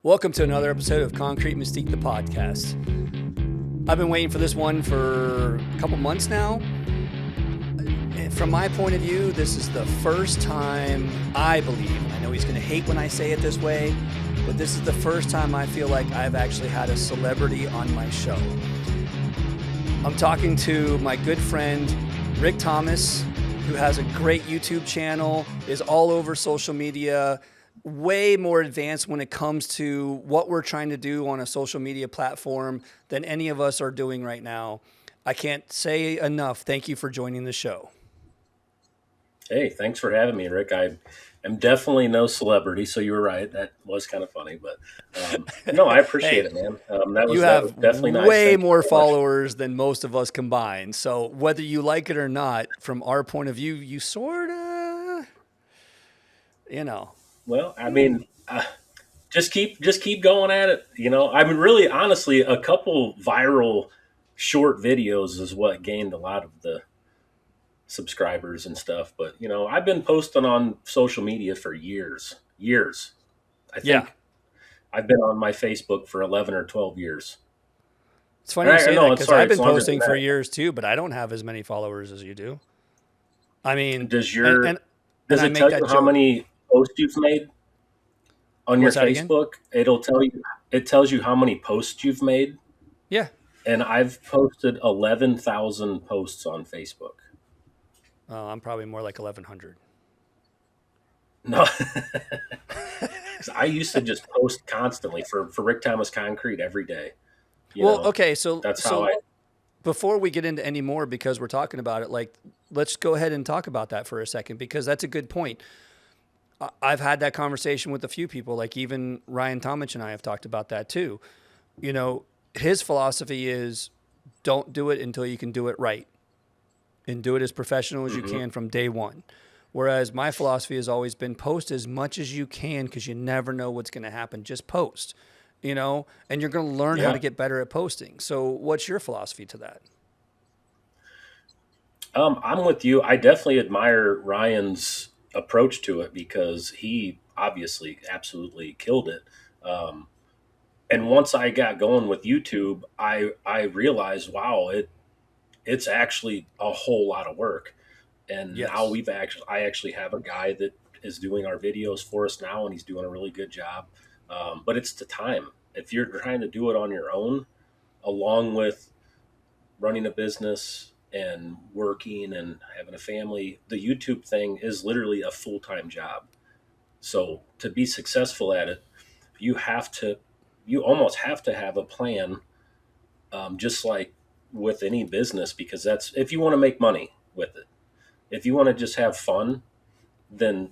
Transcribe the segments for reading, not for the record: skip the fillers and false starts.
Welcome to another episode of Concrete Mystique, the podcast. I've been waiting for this one for a couple months now. From my point of view, this is the first time I believe, and I know he's going to hate when I say it this way, but this is the first time I feel like I've actually had a celebrity on my show. I'm talking to my good friend, Rick Thomas, who has a great YouTube channel, is all over social media, way more advanced when it comes to what we're trying to do on a social media platform than any of us are doing right now. I can't say enough. Thank you for joining the show. Hey, thanks for having me, Rick. I am definitely no celebrity, so you were right. That was kind of funny, but no, I appreciate it, man. That was definitely nice. Way more followers than most of us combined. So whether you like it or not, from our point of view, you sort of, Well, I mean, just keep going at it. I mean, really, honestly, a couple viral short videos is what gained a lot of the subscribers and stuff. But I've been posting on social media for years. I think I've been on my Facebook for 11 or 12 years. It's funny you say that because I've been posting for years too, but I don't have as many followers as you do. I mean, does it tell you how many posts you've made on your Facebook? It tells you how many posts you've made. Yeah. And I've posted 11,000 posts on Facebook. I'm probably more like 1,100. No. I used to just post constantly for Rick Thomas Concrete every day. Okay. So that's how before we get into any more, because we're talking about it, let's go ahead and talk about that for a second, because that's a good point. I've had that conversation with a few people, like even Ryan Tomich and I have talked about that too. His philosophy is don't do it until you can do it right and do it as professional as you can from day one. Whereas my philosophy has always been post as much as you can, because you never know what's going to happen. Just post, and you're going to learn how to get better at posting. So what's your philosophy to that? I'm with you. I definitely admire Ryan's approach to it, because he obviously absolutely killed it. And once I got going with YouTube, I realized, wow, it's actually a whole lot of work. And now I actually have a guy that is doing our videos for us now, and he's doing a really good job. But it's the time. If you're trying to do it on your own, along with running a business and working and having a family, the YouTube thing is literally a full-time job. So to be successful at it, you almost have to have a plan, just like with any business, because that's if you want to make money with it. If you want to just have fun, then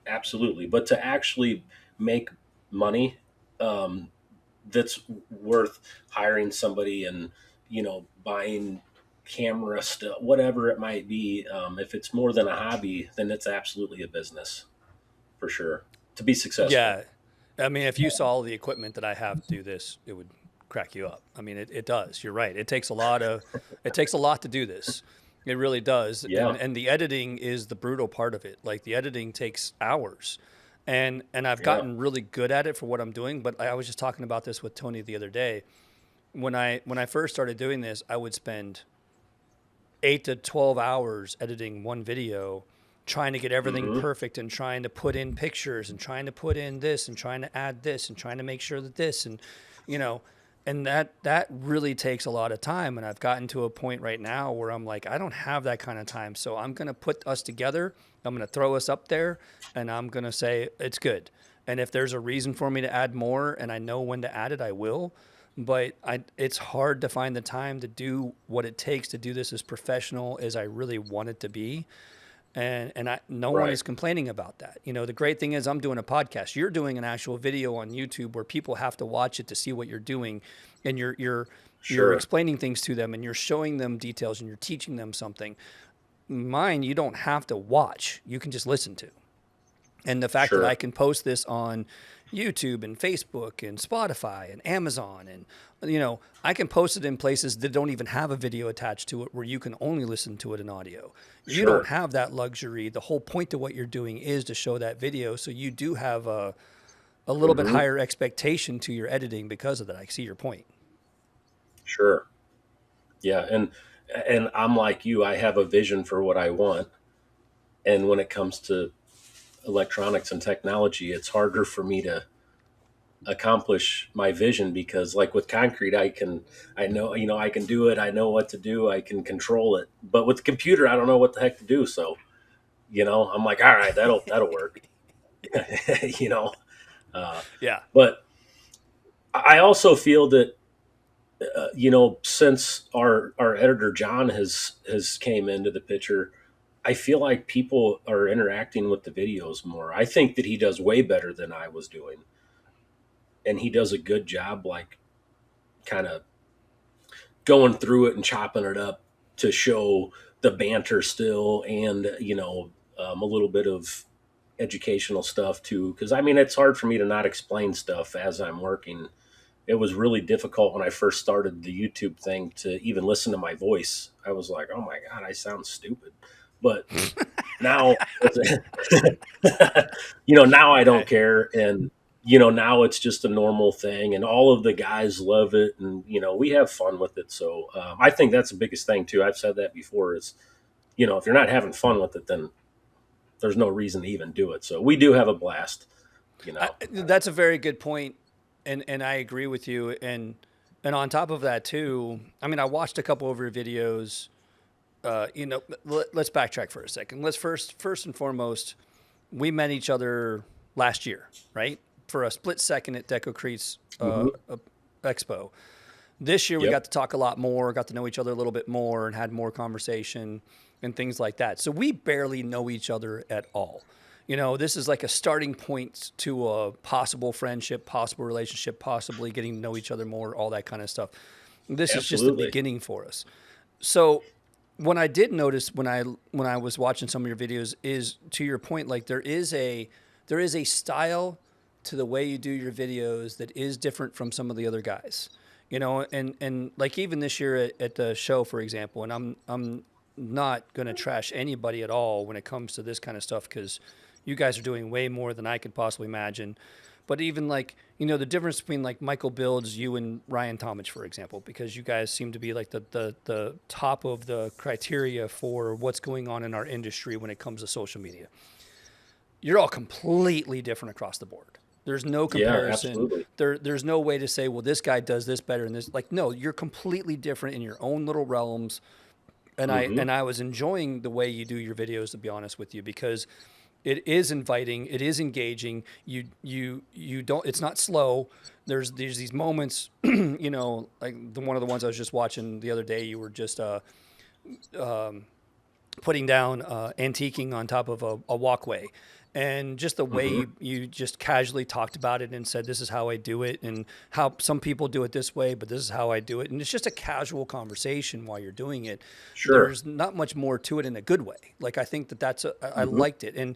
absolutely. But to actually make money, that's worth hiring somebody and buying camera stuff, whatever it might be. If it's more than a hobby, then it's absolutely a business for sure to be successful. Yeah, I mean, if you saw the equipment that I have to do this, it would crack you up. I mean, it does. You're right. It takes a lot to do this. It really does. Yeah. And the editing is the brutal part of it. Like, the editing takes hours. And I've gotten really good at it for what I'm doing. But I was just talking about this with Tony the other day. When I first started doing this, I would spend 8 to 12 hours editing one video, trying to get everything perfect and trying to put in pictures and trying to put in this and trying to add this and trying to make sure that this and that really takes a lot of time. And I've gotten to a point right now where I'm like, I don't have that kind of time. So I'm going to put us together. I'm going to throw us up there, and I'm going to say it's good. And if there's a reason for me to add more and I know when to add it, I will. But it's hard to find the time to do what it takes to do this as professional as I really want it to be. And no one is complaining about that. The great thing is I'm doing a podcast. You're doing an actual video on YouTube where people have to watch it to see what you're doing, and you're explaining things to them, and you're showing them details, and you're teaching them something. Mine, you don't have to watch. You can just listen to. And the fact that I can post this on YouTube and Facebook and Spotify and Amazon, and I can post it in places that don't even have a video attached to it, where you can only listen to it in audio. You don't have that luxury. The whole point of what you're doing is to show that video, so you do have a a little bit Hmm. higher expectation to your editing because of that. I see your point. Sure. Yeah. And I'm like you, I have a vision for what I want. And when it comes to electronics and technology, it's harder for me to accomplish my vision because like with concrete, I know, I can do it. I know what to do. I can control it. But with the computer, I don't know what the heck to do. So, I'm like, all right, that'll work. you know, uh, Yeah. but I also feel that, since our editor John has came into the picture, I feel like people are interacting with the videos more. I think that he does way better than I was doing, and he does a good job, like kind of going through it and chopping it up to show the banter still, and a little bit of educational stuff too. Because I mean, it's hard for me to not explain stuff as I'm working. It was really difficult when I first started the YouTube thing to even listen to my voice. I was like, oh my God, I sound stupid. But now, now I don't Okay. care. And, now it's just a normal thing and all of the guys love it. And, we have fun with it. So I think that's the biggest thing too. I've said that before is, if you're not having fun with it, then there's no reason to even do it. So we do have a blast, you know. That's a very good point, and I agree with you. And on top of that too, I mean, I watched a couple of your videos. Let's backtrack for a second. Let's first and foremost, we met each other last year, right? For a split second at Decocrete's Hmm. expo. This year we Yep. got to talk a lot more, got to know each other a little bit more, and had more conversation and things like that. So we barely know each other at all. This is like a starting point to a possible friendship, possible relationship, possibly getting to know each other more, all that kind of stuff. This is just the Absolutely. beginning for us. So when I did notice when I was watching some of your videos is to your point, like there is a style to the way you do your videos that is different from some of the other guys. And like even this year at the show, for example, and I'm not gonna trash anybody at all when it comes to this kind of stuff because you guys are doing way more than I could possibly imagine. But even like, the difference between like Michael Builds, you and Ryan Tomich, for example, because you guys seem to be like the top of the criteria for what's going on in our industry when it comes to social media. You're all completely different across the board. There's no Yeah, comparison. absolutely. There's no way to say, well, this guy does this better and this. Like, no, you're completely different in your own little realms. And I Hmm. and I was enjoying the way you do your videos, to be honest with you, because it is inviting, it is engaging. You don't. It's not slow. There's these moments, like one of the ones I was just watching the other day. You were just putting down antiquing on top of a walkway. And just the way Hmm. you just casually talked about it and said, this is how I do it, and how some people do it this way, but this is how I do it. And it's just a casual conversation while you're doing it. Sure. There's not much more to it in a good way. Like, I think I Hmm. liked it. And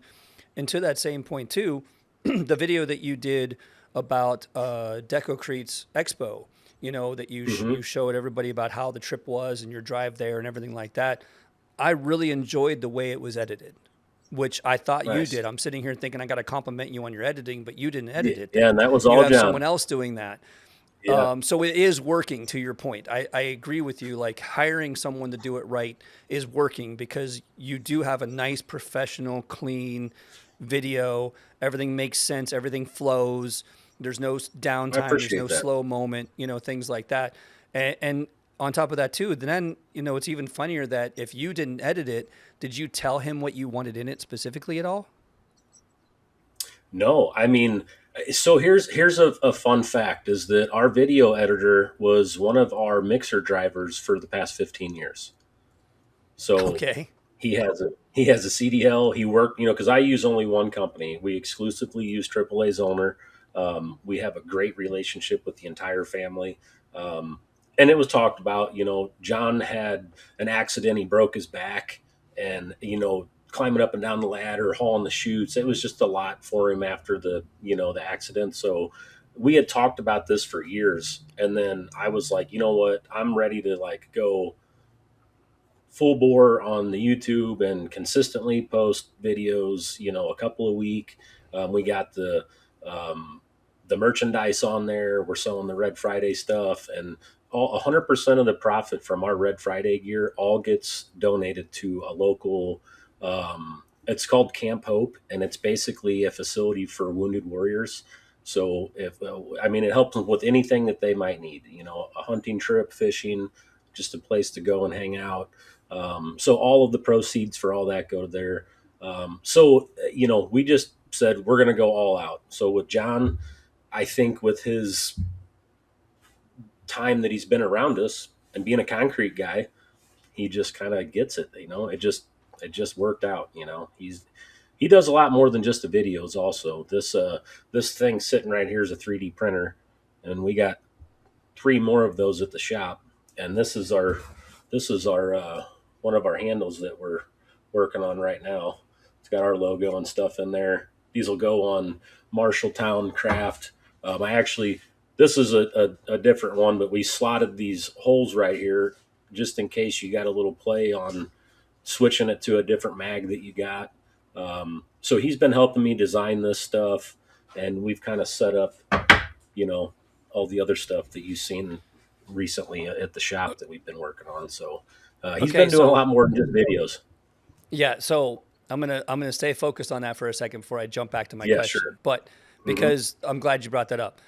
to that same point, too, the video that you did about Decocrete's Expo, that Hmm. you showed everybody about how the trip was and your drive there and everything like that. I really enjoyed the way it was edited, which I thought you Nice. did. I'm sitting here thinking I got to compliment you on your editing, but you didn't edit it Yeah, there. and that was You all have John. someone else doing that. Yeah. So it is working to your point. I agree with you. Like hiring someone to do it right is working because you do have a nice, professional, clean video. Everything makes sense. Everything flows. There's no I downtime. There's no appreciate that. slow moment, things like that. And on top of that, too, then, it's even funnier that if you didn't edit it, did you tell him what you wanted in it specifically at all? No, I mean, so here's a fun fact is that our video editor was one of our mixer drivers for the past 15 years. So Okay. he has a CDL. He worked, because I use only one company. We exclusively use AAA Zoner. We have a great relationship with the entire family. Um, and it was talked about, John had an accident. He broke his back and, climbing up and down the ladder, hauling the chutes. It was just a lot for him after the accident. So we had talked about this for years. And then I was like, you know what? I'm ready to like go full bore on the YouTube and consistently post videos, a couple a week. We got the the merchandise on there. We're selling the Red Friday stuff, and all 100% of the profit from our Red Friday gear all gets donated to a local. It's called Camp Hope, and it's basically a facility for wounded warriors. So if I mean, it helps them with anything that they might need. You know, a hunting trip, fishing, just a place to go and hang out. So all of the proceeds for all that go there. So you know, we just said we're going to go all out. So with John, I think with his time that he's been around us and being a concrete guy, he just kind of gets it. You know, it just worked out. You know, he does a lot more than just the videos. Also, this thing sitting right here is a 3D printer, and we got 3 more of those at the shop. And this is our one of our handles that we're working on right now. It's got our logo and stuff in there. These will go on Marshalltown Craft. I actually, this is a different one, but we slotted these holes right here just in case you got a little play on switching it to a different mag that you got. So he's been helping me design this stuff, and we've kind of set up, you know, all the other stuff that you've seen recently at the shop that we've been working on. So he's Okay, been doing a so lot more than just videos. yeah, so I'm gonna stay focused on that for a second before I jump back to my Yeah, question. sure. But Hmm. because I'm glad you brought that up.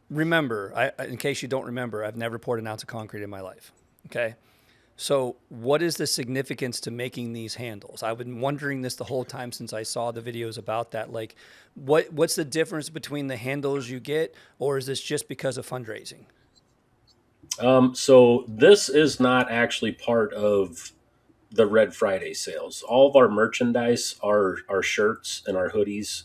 Remember, in case you don't remember, I've never poured an ounce of concrete in my life. Okay. So, what is the significance to making these handles? I've been wondering this the whole time since I saw the videos about that. Like, what's the difference between the handles you get, or is this just because of fundraising? So this is not actually part of the Red Friday sales. All of our merchandise, our shirts and our hoodies,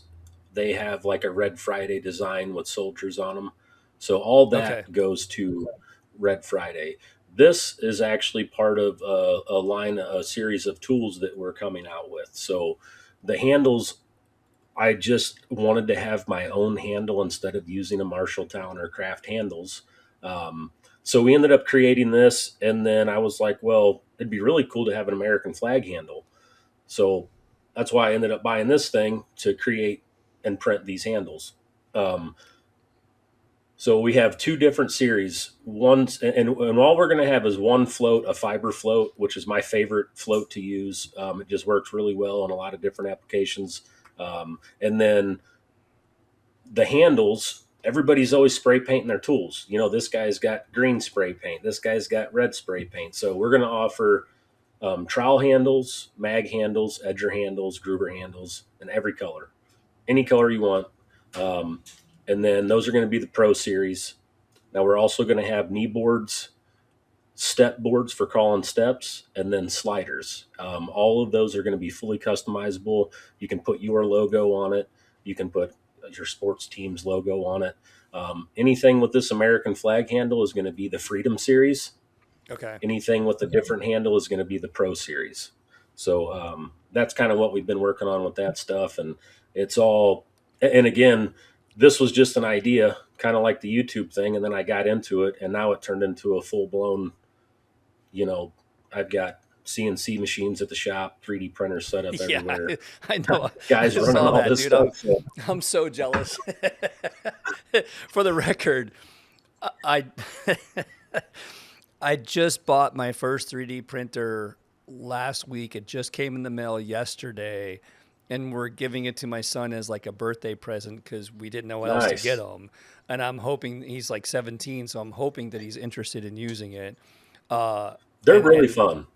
they have like a Red Friday design with soldiers on them. So all Okay. that goes to Red Friday. This is actually part of a series of tools that we're coming out with. So the handles, I just wanted to have my own handle instead of using a Marshalltown or Craft handles. Um, so we ended up creating this, and then I was like, well, it'd be really cool to have an American flag handle. So that's why I ended up buying this thing to create and print these handles. Um, so we have 2 different series. And all we're going to have is one float, a fiber float, which is my favorite float to use. It just works really well in a lot of different applications. And then the handles, everybody's always spray painting their tools. You know, this guy's got green spray paint, this guy's got red spray paint. So we're going to offer trowel handles, mag handles, edger handles, groover handles, and every color, any color you want. Um, and then those are going to be the Pro Series. Now we're also going to have knee boards, step boards for crawling steps, and then sliders. All of those are going to be fully customizable. You can put your logo on it. You can put your sports team's logo on it. Anything with this American flag handle is going to be the Freedom Series. Okay. Anything with a different handle is going to be the Pro Series. So that's kind of what we've been working on with that stuff. And it's all, and again, this was just an idea, kind of like the YouTube thing. And then I got into it, and now it turned into a full blown, you know, I've got CNC machines at the shop, 3D printers set up Yeah, everywhere, I know. I guys running saw all that, this dude. I'm stuff. So, I'm so jealous. For the record, I I just bought my first 3D printer last week. It just came in the mail yesterday, and we're giving it to my son as like a birthday present because we didn't know what else to get nice. him. And I'm hoping he's like 17, so I'm hoping that he's interested in using it. Uh, They're and really and fun.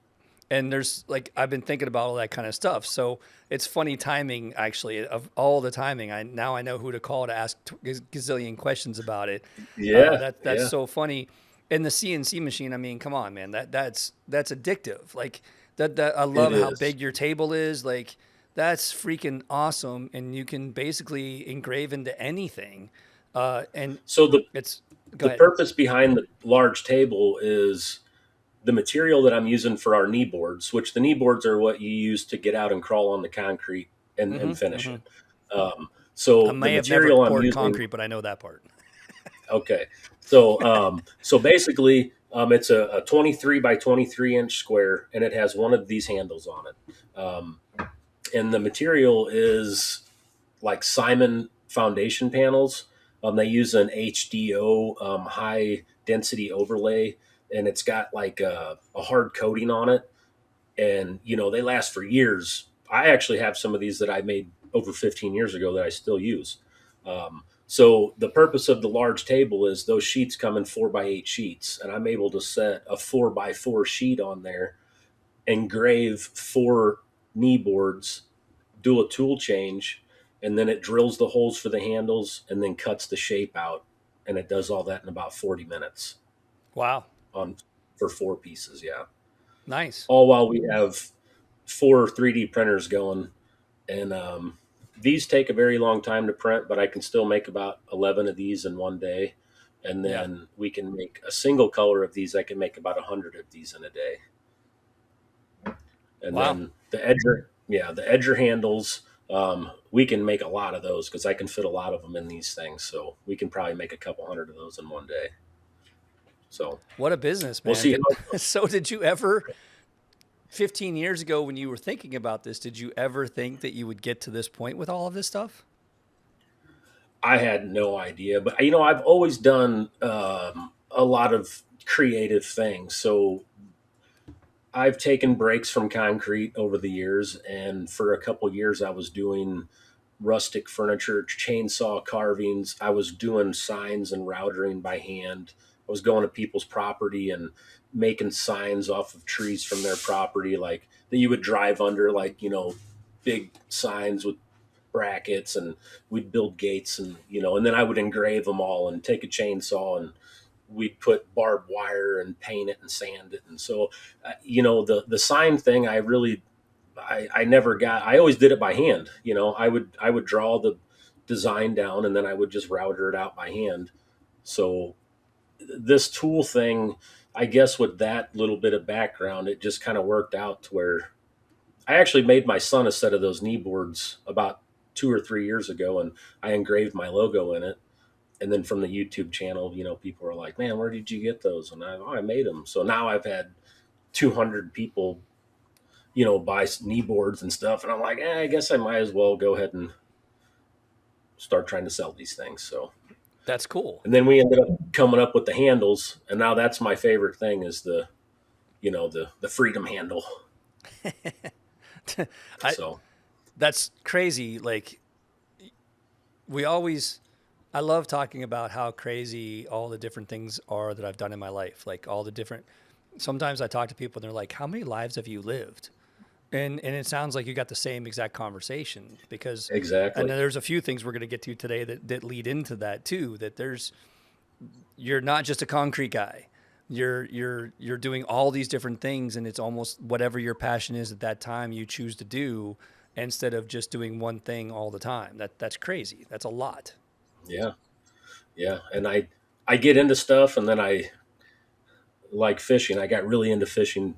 and there's like I've been thinking about all that kind of stuff. So it's funny timing, actually, of all the timing. I know who to call to ask gazillion questions about it. Yeah. That's Yeah. so funny. And the CNC machine, I mean, come on, man, that's addictive. Like that I It love how is. big your table is. Like that's freaking awesome, and you can basically engrave into anything. And So it's go the ahead. purpose behind the large table is the material that I'm using for our knee boards, which the knee boards are what you use to get out and crawl on the concrete and Hmm. finish Hmm. it. Um, I so the may have never material I'm poured using, concrete, but I know that part. okay. So basically, it's a 23 by 23-inch square, and it has one of these handles on it. And the material is like Simon foundation panels. They use an HDO, high density overlay, and it's got like a hard coating on it, and they last for years. I actually have some of these that I made over 15 years ago that I still use. So the purpose of the large table is those sheets come in 4x8 sheets, and I'm able to set a 4x4 sheet on there, engrave 4 knee boards, do a tool change, and then it drills the holes for the handles and then cuts the shape out, and it does all that in about 40 minutes Wow. on for 4 pieces. Yeah, Nice. all while we have 4 3D printers going, and these take a very long time to print, but I can still make about 11 of these in one day, and Yeah. then we can make a single color of these. I can make about 100 of these in a day. And Wow. then the edger handles, we can make a lot of those because I can fit a lot of them in these things. So we can probably make a couple hundred of those in one day. So What a business, we'll man. see how. So did you ever 15 years ago when you were thinking about this, did you ever think that you would get to this point with all of this stuff? I had no idea, but I've always done a lot of creative things. So I've taken breaks from concrete over the years, and for a couple years, I was doing rustic furniture, chainsaw carvings. I was doing signs and routering by hand. I was going to people's property and making signs off of trees from their property, like that you would drive under, like big signs with brackets, and we'd build gates, and then I would engrave them all and take a chainsaw and we'd put barbed wire and paint it and sand it. And so, the sign thing, I never got. I always did it by hand. I would draw the design down and then I would just router it out by hand. So this tool thing, I guess with that little bit of background, it just kind of worked out to where I actually made my son a set of those knee boards about 2 or 3 years ago, and I engraved my logo in it. And then from the YouTube channel, people were like, "Man, where did you get those?" And I made them. So now I've had 200 people, buy knee boards and stuff, and I'm like, I guess I might as well go ahead and start trying to sell these things. So, That's cool. and then we ended up coming up with the handles, and now that's my favorite thing is the freedom handle. I So, That's crazy. Like we always I love talking about how crazy all the different things are that I've done in my life. Like all the different sometimes I talk to people and they're like, "How many lives have you lived?" And it sounds like you got the same exact conversation because and exactly. then there's a few things we're going to get to today that lead into that too, that you're not just a concrete guy. You're doing all these different things, and it's almost whatever your passion is at that time you choose to do instead of just doing one thing all the time. That's crazy. That's a lot. Yeah, yeah. And I get into stuff, and then I like fishing. I got really into fishing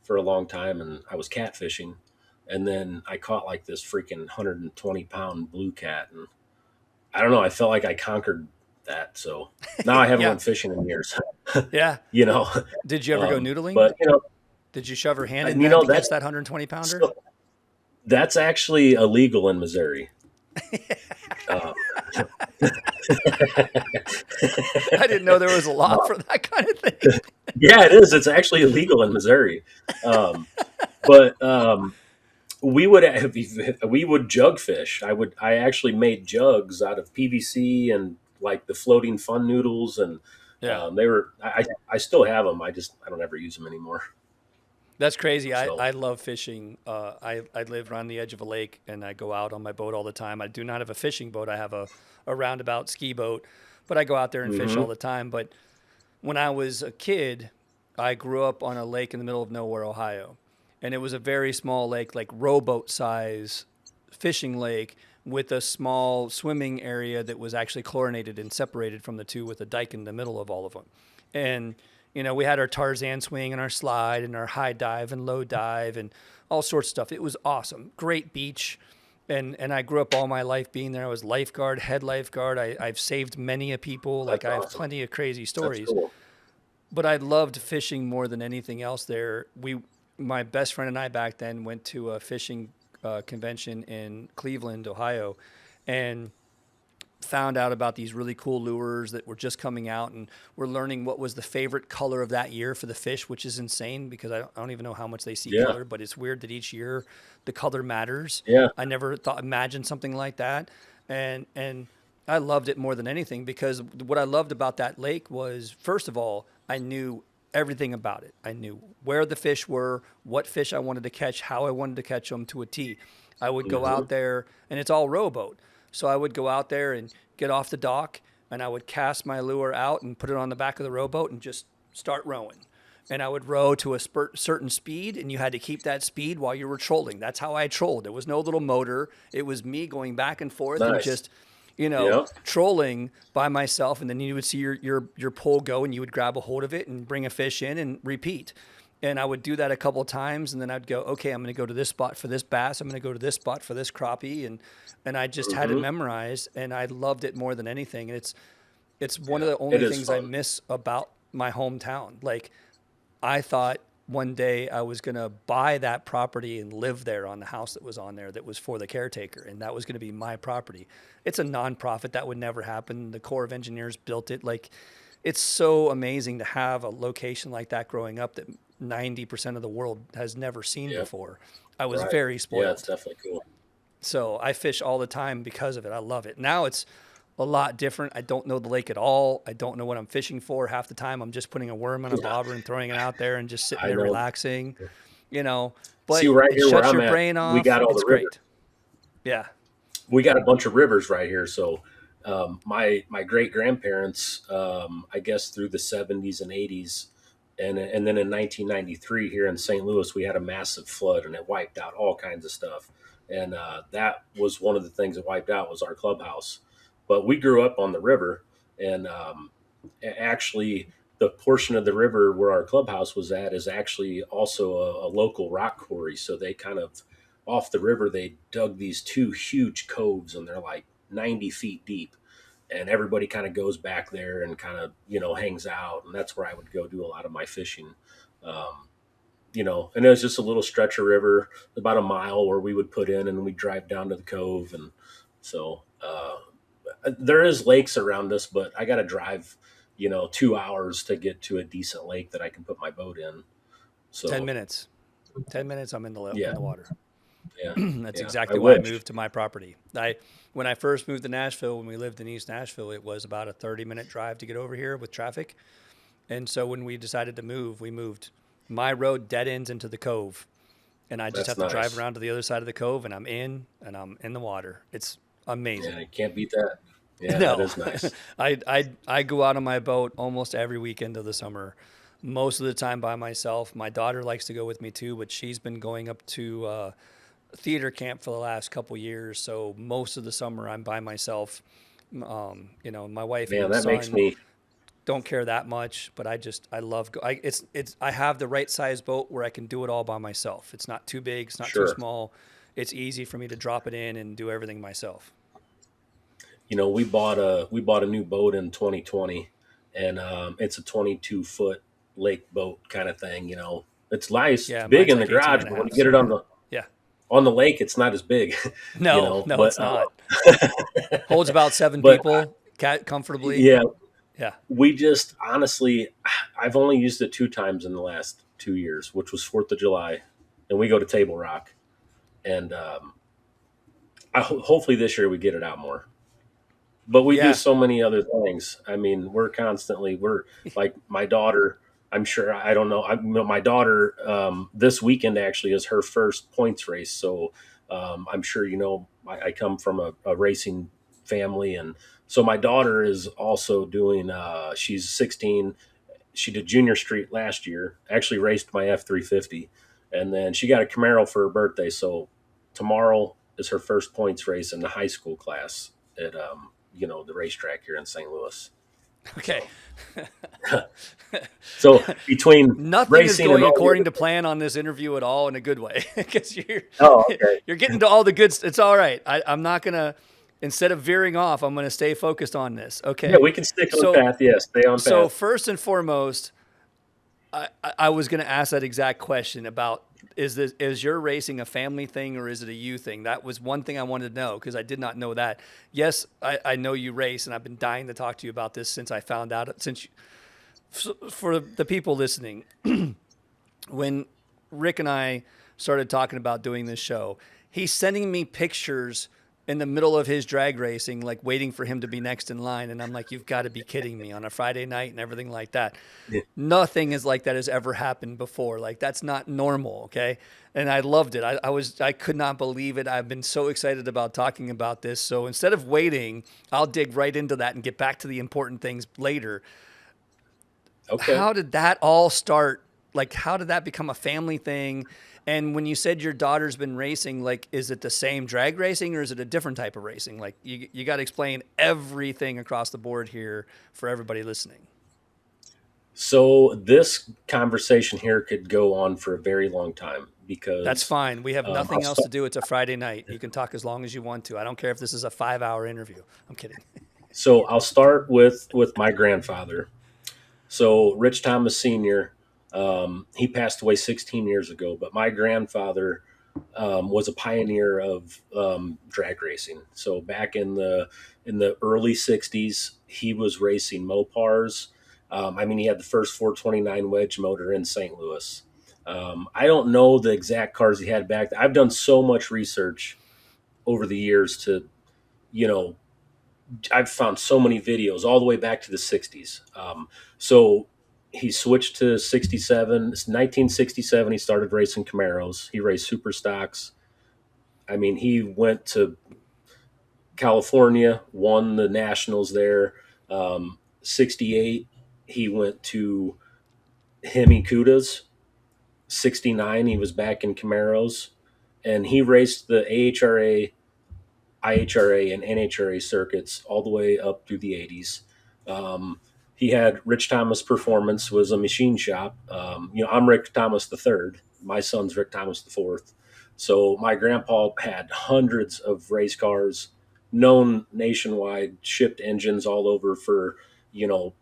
for a long time, and I was catfishing, and then I caught like this freaking 120-pound blue cat, and I don't know. I felt like I conquered that. So now I haven't Yeah, went fishing in years. yeah. you know, Did you ever go noodling? but Did you shove her hand in and that to catch that's that 120 pounder? so that's actually illegal in Missouri. Uh, I didn't know there was a law for that kind of thing. yeah, it is. It's actually illegal in Missouri. Um, but we would jug fish. I actually made jugs out of PVC and like the floating fun noodles, and Yeah. they were. I still have them. I don't ever use them anymore. That's crazy. So I love fishing. I live around the edge of a lake and I go out on my boat all the time. I do not have a fishing boat. I have a roundabout ski boat, but I go out there and fish hmm all the time. But when I was a kid, I grew up on a lake in the middle of nowhere, Ohio. And it was a very small lake, like rowboat size fishing lake with a small swimming area that was actually chlorinated and separated from the two with a dike in the middle of all of them. And, we had our Tarzan swing and our slide and our high dive and low dive and all sorts of stuff. It was awesome. Great beach. And I grew up all my life being there. I was lifeguard, head lifeguard. I've saved many a people. Like that's I have awesome. plenty of crazy That's stories, cool. but I loved fishing more than anything else there. My best friend and I back then went to a fishing convention in Cleveland, Ohio, and found out about these really cool lures that were just coming out, and we're learning what was the favorite color of that year for the fish, which is insane because I don't even know how much they see Yeah. color, but it's weird that each year the color matters. Yeah. I never imagined something like that. And I loved it more than anything because what I loved about that lake was, first of all, I knew everything about it. I knew where the fish were, what fish I wanted to catch, how I wanted to catch them to a T. I would go Hmm. out there, and it's all rowboat. So I would go out there and get off the dock, and I would cast my lure out and put it on the back of the rowboat and just start rowing. And I would row to a certain speed, and you had to keep that speed while you were trolling. That's how I trolled. There was no little motor. It was me going back and forth and Nice. just, you know, Yeah. trolling by myself. And then you would see your pole go, and you would grab a hold of it and bring a fish in and repeat. And I would do that a couple of times, and then I'd go, okay, I'm going to go to this spot for this bass. I'm going to go to this spot for this crappie, and I just had it Hmm. memorized, and I loved it more than anything. And it's one of Yeah. the It only is things I fun. miss about my hometown. Like I thought one day I was going to buy that property and live there on the house that was on there that was for the caretaker, and that was going to be my property. It's a nonprofit. That would never happen. The Corps of Engineers built it. Like, it's so amazing to have a location like that growing up that 90% of the world has never seen Yeah. before. I was Right. very Yeah. It's spoiled. definitely cool. So I fish all the time because of it. I love it. Now it's a lot different. I don't know the lake at all. I don't know what I'm fishing for. Half the time I'm just putting a worm on a Yeah. bobber and throwing it out there and just sitting I there know. relaxing, you know, See, but right it here where shuts I'm your at, brain we off. got all It's the river. great. Yeah. We got a bunch of rivers right here. So my great grandparents, I guess through the 70s and 80s, and then in 1993 here in St. Louis, we had a massive flood and it wiped out all kinds of stuff. And that was one of the things that wiped out was our clubhouse. But we grew up on the river, and actually the portion of the river where our clubhouse was at is actually also a local rock quarry. So they kind of off the river they dug these two huge coves, and they're like 90 feet deep, and everybody kind of goes back there and kind of hangs out, and that's where I would go do a lot of my fishing. um, and it was just a little stretch of river about a mile where we would put in and we'd drive down to the cove. And so there is lakes around us, but I got to drive 2 hours to get to a decent lake that I can put my boat in. 10 So minutes. 10 minutes I'm in yeah, the water. yeah, That's yeah, I exactly why I wish. moved to my property. When I first moved to Nashville, when we lived in East Nashville, it was about a 30-minute drive to get over here with traffic. And so when we decided to move, we moved. My road dead ends into the cove, and I just That's have to drive nice. around to the other side of the cove, and I'm in the water. It's Yeah, amazing. you can't beat that. Yeah, that No, is nice. I go out on my boat almost every weekend of the summer. Most of the time by myself. My daughter likes to go with me too, but she's been going up to theater camp for the last couple years. So most of the summer I'm by myself. My wife Man, and that makes son me don't care that much, but I love I have the right size boat where I can do it all by myself. It's not too big, it's not too sure. small. It's easy for me to drop it in and do everything myself. We bought a new boat in 2020, and it's a 22-foot lake boat kind of thing. It's nice, it's Yeah, big mine's in the like 18 garage, and a but when half. you get So it yeah. Yeah. on the lake, it's not as big. No, no, But it's not. Holds about seven but people comfortably. yeah, Yeah. we just honestly, I've only used it 2 times in the last 2 years, which was 4th of July, and we go to Table Rock, and hopefully this year we get it out more. But we do Yeah. so many other things. I mean, we're like my daughter. I'm sure I don't know. My daughter this weekend actually is her first points race. So I'm sure I come from a racing family, and so my daughter is also doing. She's 16. She did Junior Street last year. Actually raced my F350, and then she got a Camaro for her birthday. So tomorrow is her first points race in the high school class at the racetrack here in St. Louis. Okay. So so between Nothing is racing and going all the according other to plan on this interview at all in a good way because oh okay you're getting to all the good. It's all right. I'm not gonna. Instead of veering off, I'm gonna stay focused on this. yeah Okay. we can stick on So path, yes, stay on so path. first and foremost, I was going to ask that exact question about is your racing a family thing or is it a you thing? That was one thing I wanted to know because I did not know that. Yes, I know you race, and I've been dying to talk to you about this since I found out. For the people listening, when Rick and I started talking about doing this show, he's sending me pictures in the middle of his drag racing, like waiting for him to be next in line. And I'm like, you've got to be kidding me on a Friday night and everything like that. Yeah. Nothing is like that has ever happened before. Like that's not normal. Okay. And I loved it. I could not believe it. I've been so excited about talking about this. So instead of waiting, I'll dig right into that and get back to the important things later. Okay. How did that all start? Like, how did that become a family thing? And when you said your daughter's been racing, like, is it the same drag racing or is it a different type of racing? Like, you got to explain everything across the board here for everybody listening. So this conversation here could go on for a very long time because That's fine. We have I'll nothing else start. to do. It's a Friday night. You can talk as long as you want to. I don't care if this is a 5-hour interview. I'm kidding. So I'll start with my grandfather. So Rich Thomas Sr. He passed away 16 years ago, but my grandfather was a pioneer of drag racing. So back in the early 60s, he was racing Mopars. I mean, he had the first 429 wedge motor in St. Louis. I don't know the exact cars he had back then. I've done so much research over the years to, you know, I've found so many videos all the way back to the 60s. So he switched to 67. It's 1967, he started racing Camaros. He raced super stocks. I mean, he went to California, won the nationals there. 68, he went to Hemi Cudas. 69, he was back in Camaros. And he raced the AHRA, IHRA, and NHRA circuits all the way up through the 80s. He had Rich Thomas Performance, was a machine shop. I'm Rick Thomas the third. My son's Rick Thomas the fourth. So my grandpa had hundreds of race cars, known nationwide, shipped engines all over for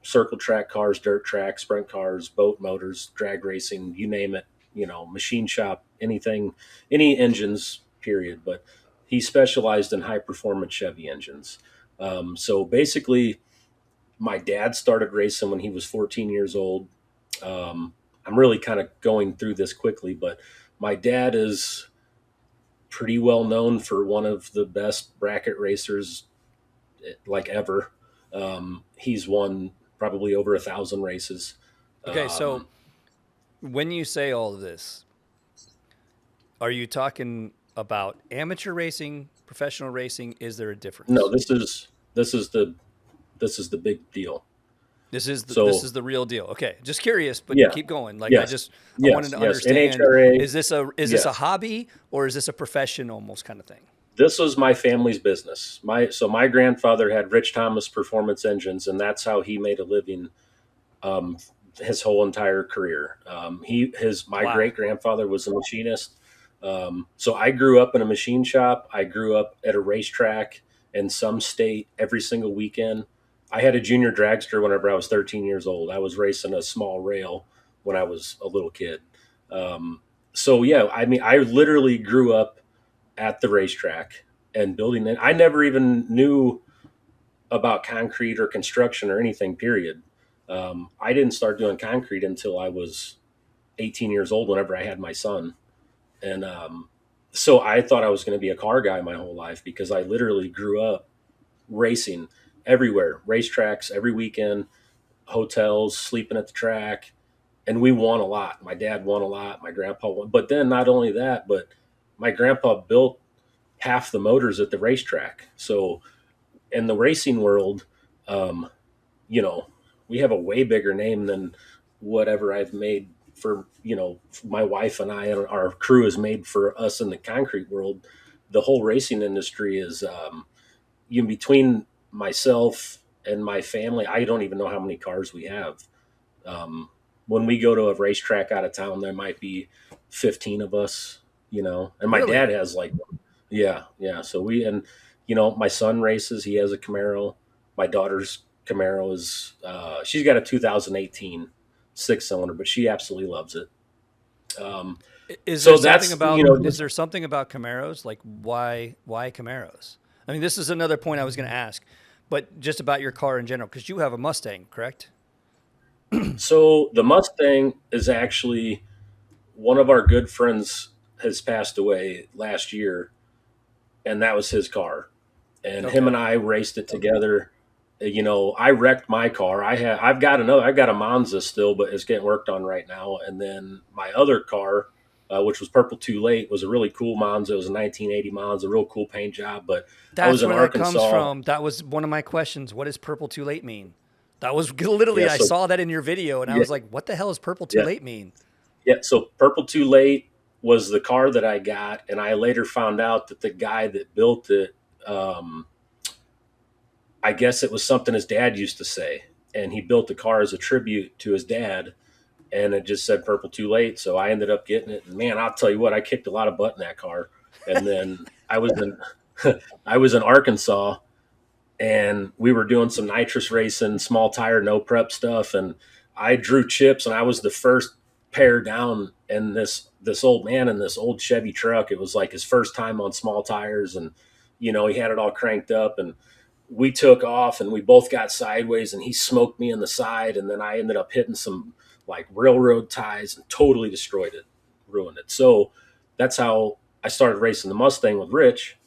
circle track cars, dirt track, sprint cars, boat motors, drag racing, you name it. Machine shop, anything, any engines. Period. But he specialized in high performance Chevy engines. So basically, my dad started racing when he was 14 years old. I'm really kind of going through this quickly, but my dad is pretty well known for one of the best bracket racers like ever. He's won probably over 1,000 races. Okay. So Um, when you say all of this, are you talking about amateur racing, professional racing? Is there a no, difference? this is the big deal. This So is the real deal. Okay, just curious, but yeah, keep going. Like yes, I wanted yes, to yes. understand, NHRA, is this a yes. hobby or is this a profession almost kind of thing? This was my family's business. My grandfather had Rich Thomas Performance Engines, and that's how he made a living um, his whole entire career. My Wow. great grandfather was a machinist. So I grew up in a machine shop. I grew up at a racetrack in some state every single weekend. I had a junior dragster whenever I was 13 years old. I was racing a small rail when I was a little kid. Um, so yeah, I mean, I literally grew up at the racetrack and building it. I never even knew about concrete or construction or anything, period. I didn't start doing concrete until I was 18 years old, whenever I had my son. And so I thought I was going to be a car guy my whole life because I literally grew up racing everywhere, racetracks every weekend, hotels, sleeping at the track. And we won a lot. My dad won a lot. My grandpa won. But then not only that, but my grandpa built half the motors at the racetrack. So in the racing world, um, you know, we have a way bigger name than whatever I've made for, my wife and I and our crew has made for us in the concrete world. The whole racing industry is, between myself and my family, I don't even know how many cars we have. When we go to a racetrack out of town, there might be 15 of us, and my dad Really? has like, yeah, yeah. So my son races, he has a Camaro. My daughter's Camaro is, she's got a 2018. 6-cylinder, but she absolutely loves it. Is there So something that's, about is there something about Camaros? Like why Camaros? I mean, this is another point I was going to ask, but just about your car in general, because you have a Mustang, correct? so the Mustang is actually one of our good friends has passed away last year, and that was his car. And him Okay. and I raced it together. I wrecked my car. I've got a Monza still, but it's getting worked on right now. And then my other car, which was Purple Too Late, was a really cool Monza. It was a 1980 Monza, a real cool paint job. But I was That's in where that comes Arkansas. from. That was one of my questions. What does purple too late mean? That was literally Yeah, I so saw that in your video and I yeah, was like, what the hell does purple too yeah, late mean? yeah. So Purple Too Late was the car that I got, and I later found out that the guy that built it, um, I guess it was something his dad used to say, and he built the car as a tribute to his dad, and it just said Purple Too Late. So I ended up getting it, and man, I'll tell you what, I kicked a lot of butt in that car. And then I was in I was in Arkansas, and we were doing some nitrous racing, small tire, no prep stuff, and I drew chips, and I was the first pair down, and this old man in this old Chevy truck. It was like his first time on small tires, and he had it all cranked up, and we took off, and we both got sideways, and he smoked me in the side, and then I ended up hitting some like railroad ties and totally destroyed it, ruined it. So that's how I started racing the Mustang with Rich.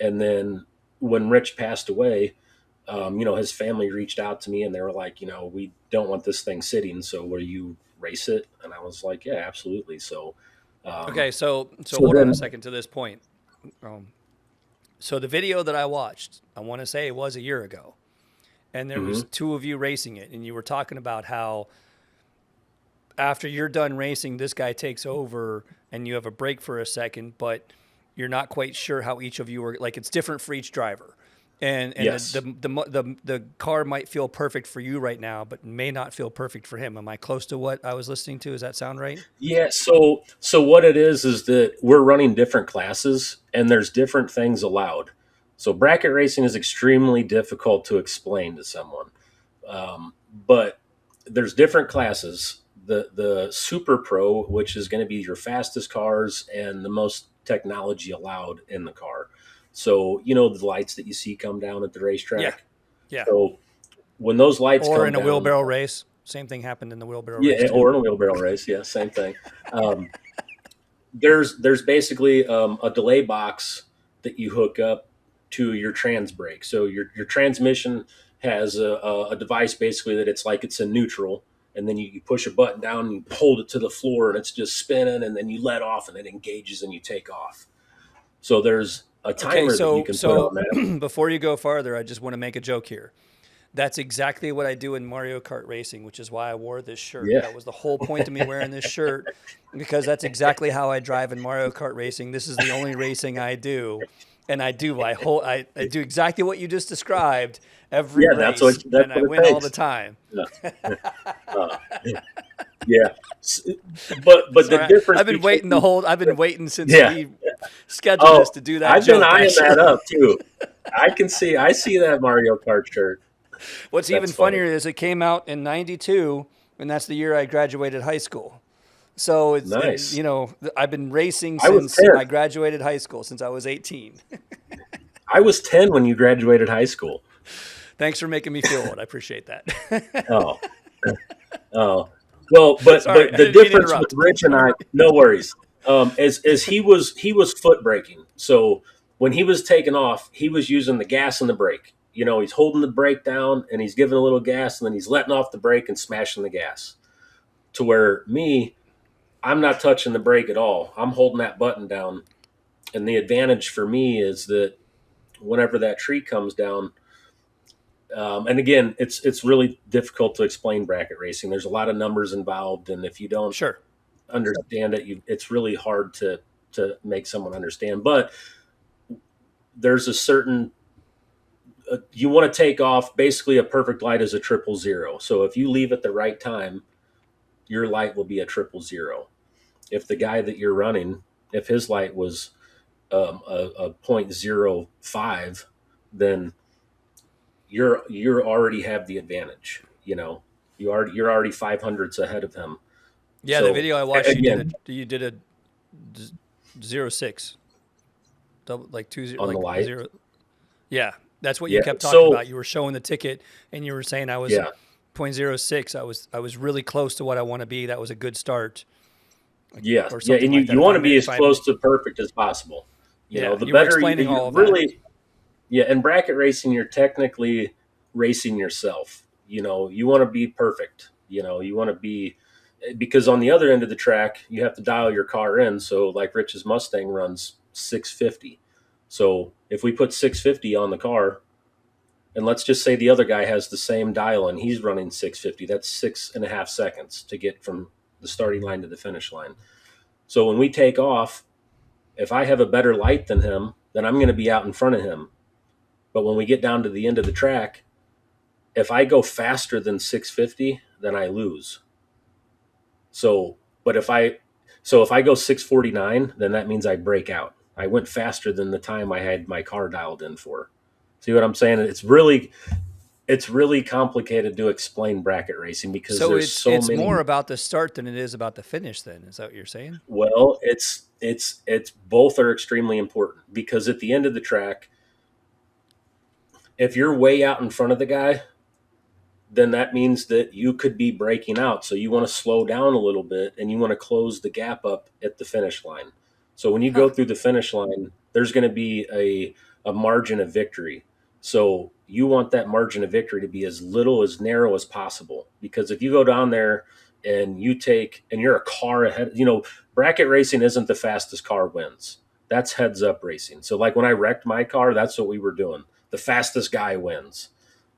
And then when Rich passed away, his family reached out to me, and they were like, we don't want this thing sitting. So will you race it? And I was like, yeah, absolutely. So, um, Okay, so so hold on a then, second to this point. Um, so the video that I watched, I want to say it was a year ago, and there was mhm, two of you racing it, and you were talking about how after you're done racing, this guy takes over and you have a break for a second, but you're not quite sure how each of you are like it's different for each driver. And yes. the car might feel perfect for you right now, but may not feel perfect for him. Am I close to what I was listening to? Does that sound right? Yeah. So what it is that we're running different classes, and there's different things allowed. So bracket racing is extremely difficult to explain to someone. But there's different classes. The Super Pro, which is going to be your fastest cars and the most technology allowed in the car. So the lights that you see come down at the Yeah. racetrack. Yeah. So when those lights Or come in a down, wheelbarrow race. Same thing happened in the wheelbarrow race yeah, too. or in a wheelbarrow race, yeah, same thing. Um, there's basically a delay box that you hook up to your trans brake. So your transmission has a device basically that it's in neutral, and then you push a button down and you hold it to the floor, and it's just spinning, and then you let off and it engages and you take off. So there's a Okay, timer that you so can put on so that. before you go farther, I just want to make a joke here. That's exactly what I do in Mario Kart racing, which is why I wore this shirt. Yeah, That was the whole point of me wearing this shirt because that's exactly how I drive in Mario Kart racing. This is the only racing I do, and I do exactly what you just described every yeah, that's what race, that's and I what win it all the takes. time. Yeah. Uh, yeah. S- but the Sorry, difference between I've been waiting since yeah. we scheduled this Oh, to do that I've been joke. eyeing that Actually, up too. I see that Mario Kart shirt. what's That's even funny. funnier is it came out in '92, and that's the year I graduated high school. So Nice. I've been racing I was since 10. I graduated high school, since I was 18. I was 10 when you graduated high school. Thanks for making me feel old. I appreciate that. Oh, oh. Well, Sorry, but I the didn't mean to difference with interrupt. Rich and I, no worries. As he was foot braking. So when he was taking off, he was using the gas and the brake. He's holding the brake down and he's giving a little gas, and then he's letting off the brake and smashing the gas. To where me, I'm not touching the brake at all. I'm holding that button down. And the advantage for me is that whenever that tree comes down, and again, it's really difficult to explain bracket racing. There's a lot of numbers involved, and if you don't Sure. understand it, it's really hard to make someone understand. But there's a certain you want to take off. Basically, a perfect light is a 000. So if you leave at the right time, your light will be a 000. If the guy that you're running, if his light was a point zero 0.05, then you're already have the advantage. You're already 500ths ahead of him. Yeah, the So video I watched, again, you did a 0.6, double like 20 on the like light, 0. Yeah, that's what you yeah. kept talking So about. You were showing the ticket, and you were saying I was yeah, 0.06. I was really close to what I want to be. That was a good start, yeah, or yeah. something And you like that. you want to be as If I'm close to perfect as possible. You know, yeah, the you were better explaining you all of that. really. Yeah, in bracket racing, you're technically racing yourself. You know, you want to be perfect. You know, you want to be because on the other end of the track, you have to dial your car in. So, like Rich's Mustang runs 650. So, if we put 650 on the car, and let's just say the other guy has the same dial and he's running 650, that's 6.5 seconds to get from the starting line to the finish line. So, when we take off, if I have a better light than him, then I'm going to be out in front of him. But when we get down to the end of the track, if I go faster than 650, then I lose. So, but if I go 649, then that means I break out. I went faster than the time I had my car dialed in for. See what I'm saying? It's really complicated to explain bracket racing because So there's so it's more many. about the start than it is about the finish. Then is that what you're saying? Well, it's both are extremely important because at the end of the track, if you're way out in front of the guy, then that means that you could be breaking out. So you want to slow down a little bit and you want to close the gap up at the finish line. So when you Huh. go through the finish line, there's going to be a margin of victory. So you want that margin of victory to be as little as narrow as possible. Because if you go down there and you're a car ahead, bracket racing isn't the fastest car wins. That's heads up racing. So like when I wrecked my car, that's what we were doing. The fastest guy wins.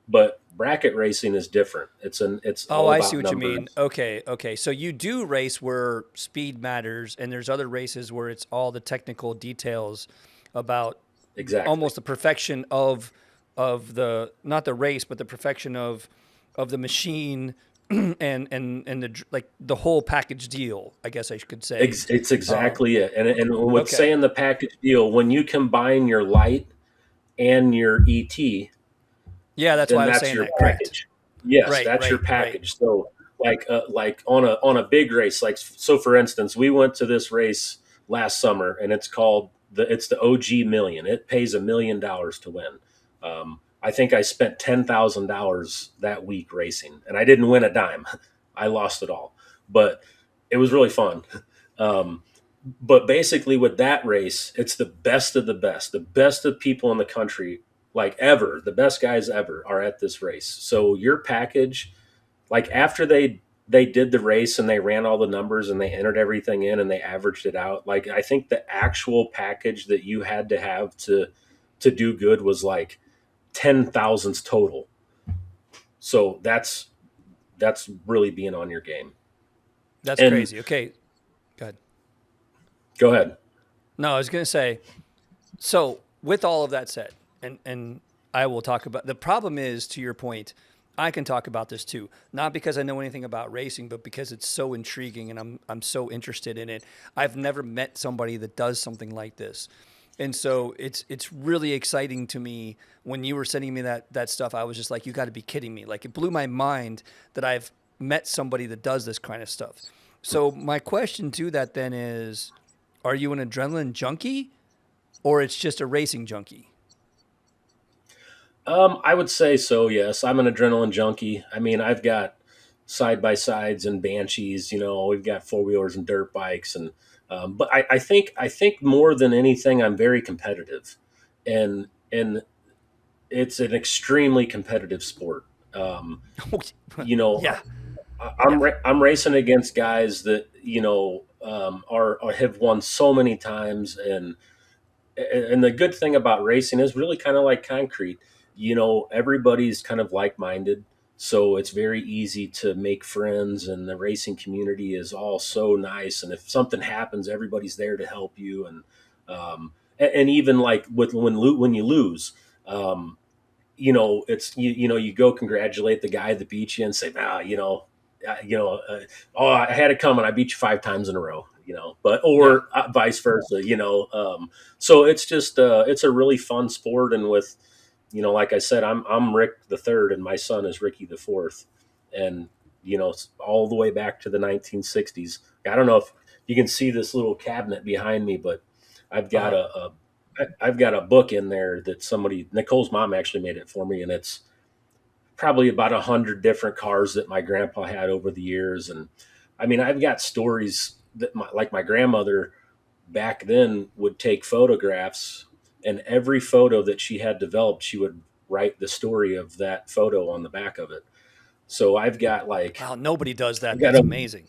But bracket racing is different. It's Oh, all I see about what you mean. numbers. Okay, okay. So you do race where speed matters, and there's other races where it's all the technical details about Exactly. almost the perfection of the not the race, but the perfection of the machine and the like the whole package deal. I guess I could say. It's Um, exactly it. And with okay. saying the package deal, when you combine your light and your ET, Yeah, that's why then I was that's saying your that. Correct. package. Yes, Right. that's your Right. Right. package. So like on a big race, like so for instance, we went to this race last summer and it's the OG million. It pays $1 million to win. I think I spent $10,000 that week racing and I didn't win a dime. I lost it all, but it was really fun. Um, but basically with that race, it's the best of people in the country, like ever, the best guys ever are at this race. So your package, like after they did the race and they ran all the numbers and they entered everything in and they averaged it out, like I think the actual package that you had to have to do good was like 10 thousandths total. So that's really being on your game. That's And crazy. Okay. Go ahead. go ahead. No, I was gonna say. So, with all of that said, and I will talk about the problem is to your point, I can talk about this too, not because I know anything about racing, but because it's so intriguing and I'm so interested in it. I've never met somebody that does something like this. And so it's really exciting to me when you were sending me that stuff. I was just like, you got to be kidding me. Like it blew my mind that I've met somebody that does this kind of stuff. So my question to that then is, are you an adrenaline junkie or it's just a racing junkie? I would say so. Yes, I'm an adrenaline junkie. I mean, I've got side by sides and banshees. We've got four wheelers and dirt bikes, and but I think more than anything, I'm very competitive, and it's an extremely competitive sport. Um, you know, Yeah, I'm yeah. I'm racing against guys that are have won so many times, and the good thing about racing is really kind of like concrete. Everybody's kind of like minded. So it's very easy to make friends, and the racing community is all so nice. And if something happens, everybody's there to help you. And even like when you lose, um, it's you go congratulate the guy that beat you and say, oh, I had it coming. I beat you 5 times in a row. But Yeah. or vice versa. So it's just it's a really fun sport, and like I said, I'm Rick the third, and my son is Ricky the fourth, and all the way back to the 1960s. I don't know if you can see this little cabinet behind me, but I've got Uh-huh. I've got a book in there that Nicole's mom actually made it for me, and it's probably about 100 different cars that my grandpa had over the years. And I mean, I've got stories that like my grandmother back then would take photographs, and every photo that she had developed, she would write the story of that photo on the back of it. So Wow, nobody does I've that. got That's a amazing.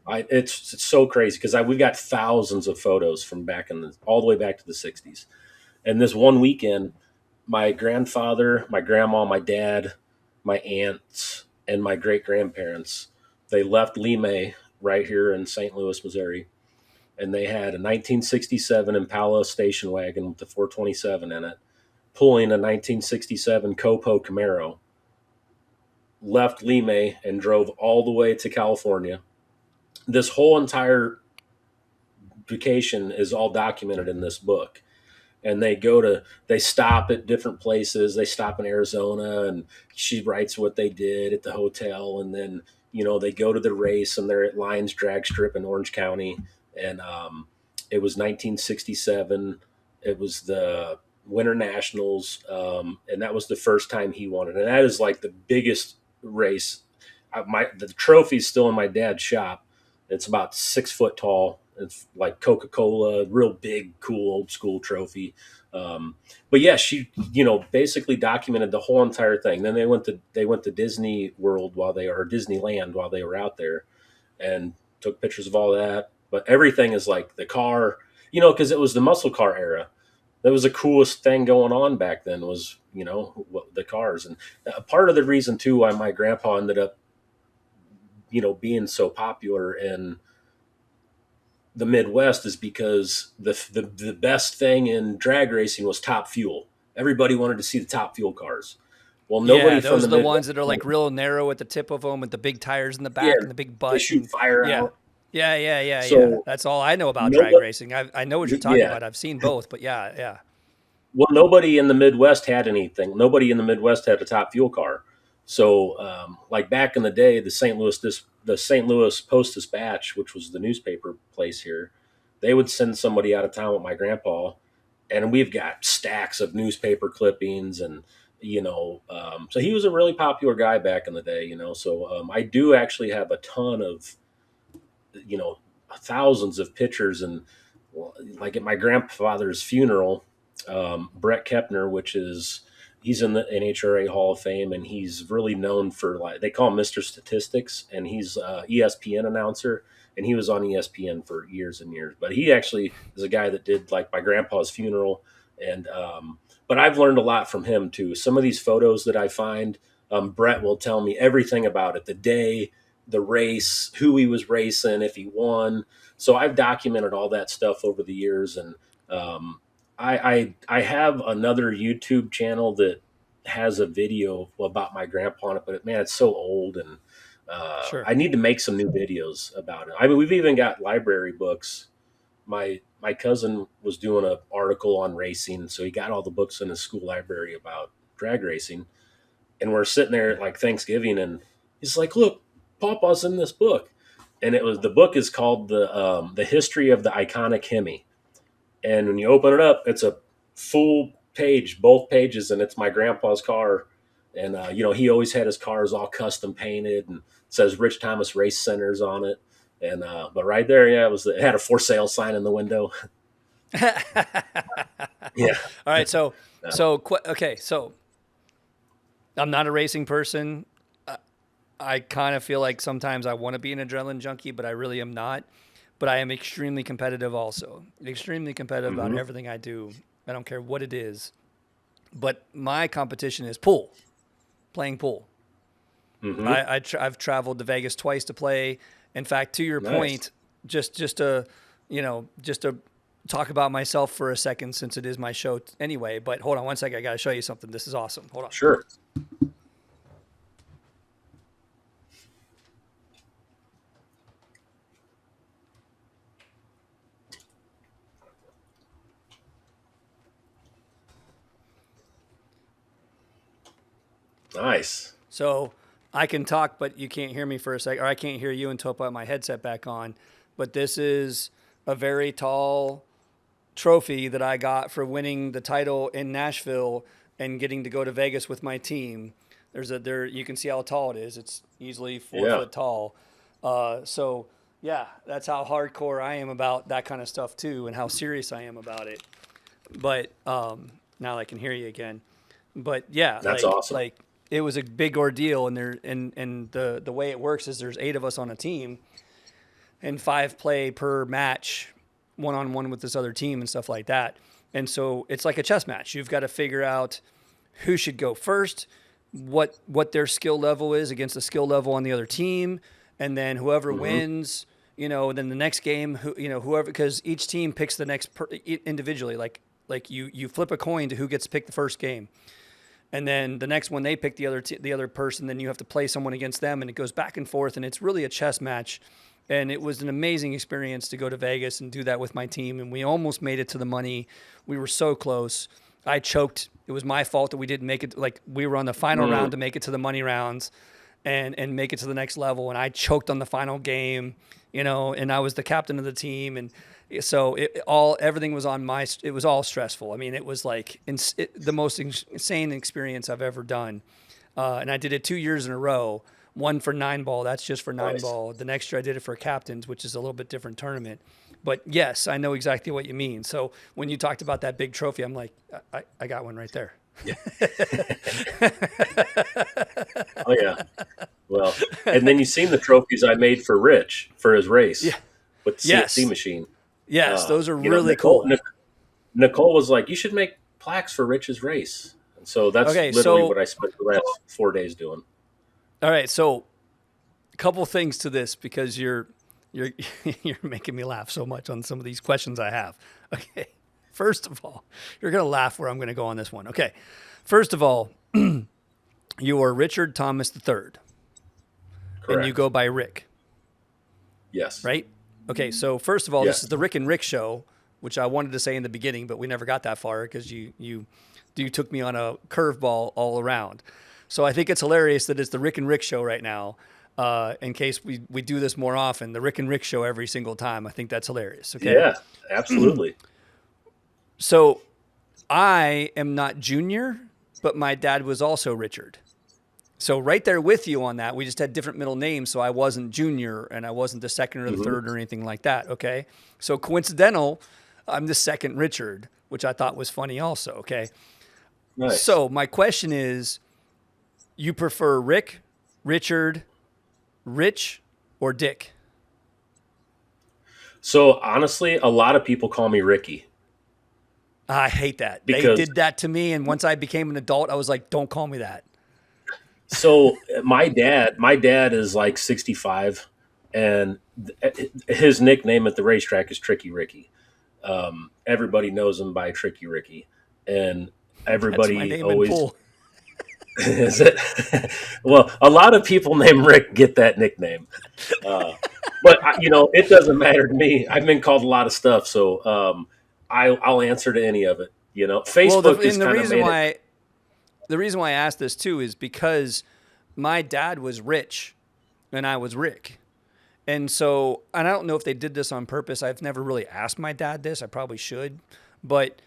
it's so crazy because we've got thousands of photos from back all the way back to the 60s. And this one weekend, my grandfather, my grandma, my dad, my aunts, and my great grandparents, they left Lime right here in St. Louis, Missouri, and they had a 1967 Impala station wagon with the 427 in it, pulling a 1967 Copo Camaro, left Lime and drove all the way to California. This whole entire vacation is all documented in this book. And they stop at different places. They stop in Arizona, and she writes what they did at the hotel. And then, they go to the race, and they're at Lions Drag Strip in Orange County. And it was 1967. It was the Winter Nationals. And that was the first time he won it. And that is like the biggest race. The trophy's still in my dad's shop. It's about 6 foot tall. It's like Coca-Cola, real big, cool, old school trophy. But yeah, she, basically documented the whole entire thing. Then they went to Disney World or Disneyland while they were out there, and took pictures of all that. But everything is like the car, because it was the muscle car era. That was the coolest thing going on back then was, the cars. And part of the reason too why my grandpa ended up, being so popular in the Midwest is because the best thing in drag racing was Top Fuel. Everybody wanted to see the Top Fuel cars. Well, Yeah, nobody from those the are the ones Midwest. that are like real narrow at the tip of them with the big tires in the Yeah, back and the big they butt. shoot And fire yeah, out. yeah. So That's all I know about drag nobody, racing. I know what you're talking yeah. about. I've seen both, but yeah. Well, nobody in the Midwest had anything. Nobody in the Midwest had a Top Fuel car. So, like back in the day, the St. Louis Post Dispatch, which was the newspaper place here, they would send somebody out of town with my grandpa, and we've got stacks of newspaper clippings, and so he was a really popular guy back in the day. So I do actually have a ton of you know thousands of pictures. And like at my grandfather's funeral, Brett Kepner, he's in the NHRA Hall of Fame, and he's really known for, like, they call him Mr. Statistics, and he's a ESPN announcer, and he was on ESPN for years and years. But he actually is a guy that did like my grandpa's funeral, and but I've learned a lot from him too. Some of these photos that I find, Brett will tell me everything about it, the day, the race, who he was racing, if he won. So I've documented all that stuff over the years. And um, I have another YouTube channel that has a video about my grandpa on it, but man, it's so old, and Sure. I need to make some new videos about it. I mean, we've even got library books. My cousin was doing an article on racing, so he got all the books in his school library about drag racing, and we're sitting there at like Thanksgiving, and he's like, "Look, Papa's in this book," and the book is called the History of the Iconic Hemi. And when you open it up, it's a full page, both pages, and it's my grandpa's car. And he always had his cars all custom painted, and it says Rich Thomas Race Centers on it. And but right there, yeah, it had a for sale sign in the window. Yeah. All right, so Uh, okay, so I'm not a racing person. I kind of feel like sometimes I want to be an adrenaline junkie, but I really am not. But I am extremely competitive also. Extremely competitive about mhm, everything I do. I don't care what it is. But my competition is pool, playing pool. mhm. I've traveled to Vegas twice to play. In fact, to your Nice. point, just to, just to talk about myself for a second, since it is my show anyway. But hold on one second. I got to show you something. This is awesome. Hold on. Sure. Nice. So I can talk, but you can't hear me for a sec, or I can't hear you until I put my headset back on. But this is a very tall trophy that I got for winning the title in Nashville and getting to go to Vegas with my team. There you can see how tall it is. It's easily 4 foot tall. So yeah, that's how hardcore I am about that kind of stuff too, and how serious I am about it. But now I can hear you again. But yeah, That's awesome. Like it was a big ordeal, and the way it works is there's 8 of us on a team, and 5 play per match, one-on-one with this other team and stuff like that. And so it's like a chess match. You've got to figure out who should go first, what their skill level is against the skill level on the other team, and then whoever wins, then the next game, whoever, because each team picks the next individually. Like you flip a coin to who gets to pick the first game. And then the next one they pick the other person, then you have to play someone against them, and it goes back and forth, and it's really a chess match. And it was an amazing experience to go to Vegas and do that with my team. And we almost made it to the money. We were so close. I choked. It was my fault that we didn't make it. Like, we were on the final round to make it to the money rounds and make it to the next level. And I choked on the final game, and I was the captain of the team. And so everything was it was all stressful. I mean, it was like the most insane experience I've ever done. And I did it 2 years in a row. One for 9-ball, that's just for 9-ball. The next year I did it for captains, which is a little bit different tournament. But yes, I know exactly what you mean. So when you talked about that big trophy, I'm like, I got one right there. Yeah. Oh yeah. Well, and then you seen the trophies I made for Rich for his race with the CNC machine. Yes, those are really cool. Nicole was like, "You should make plaques for Rich's race." And so that's literally what I spent the last 4 days doing. All right, so a couple things to this, because you're making me laugh so much on some of these questions I have. Okay, first of all, you're going to laugh where I'm going to go on this one. Okay, first of all, you are Richard Thomas III. Correct. And you go by Rick. Yes. Right? Okay, so first of all, This is the Rick and Rick show, which I wanted to say in the beginning, but we never got that far because you took me on a curveball all around. So I think it's hilarious that it's the Rick and Rick show right now. In case we do this more often, the Rick and Rick show every single time. I think that's hilarious. Okay. Yeah, absolutely. So I am not Junior, but my dad was also Richard. So right there with you on that, we just had different middle names. So I wasn't Junior and I wasn't the second or the third or anything like that. Okay. So coincidental, I'm the second Richard, which I thought was funny also. Okay. Nice. So my question is, you prefer Rick, Richard, Rich, or Dick? So honestly, a lot of people call me Ricky. I hate that. They did that to me, and once I became an adult, I was like, don't call me that. So my dad is like 65, and his nickname at the racetrack is Tricky Ricky. Everybody knows him by Tricky Ricky, and everybody That's my name always. in pool. Is it? Well, a lot of people named Rick get that nickname, but it doesn't matter to me. I've been called a lot of stuff, so I'll answer to any of it. Facebook is kind of made it. The reason why I asked this too is because my dad was Rich and I was Rick. And so, and I don't know if they did this on purpose. I've never really asked my dad this. I probably should. But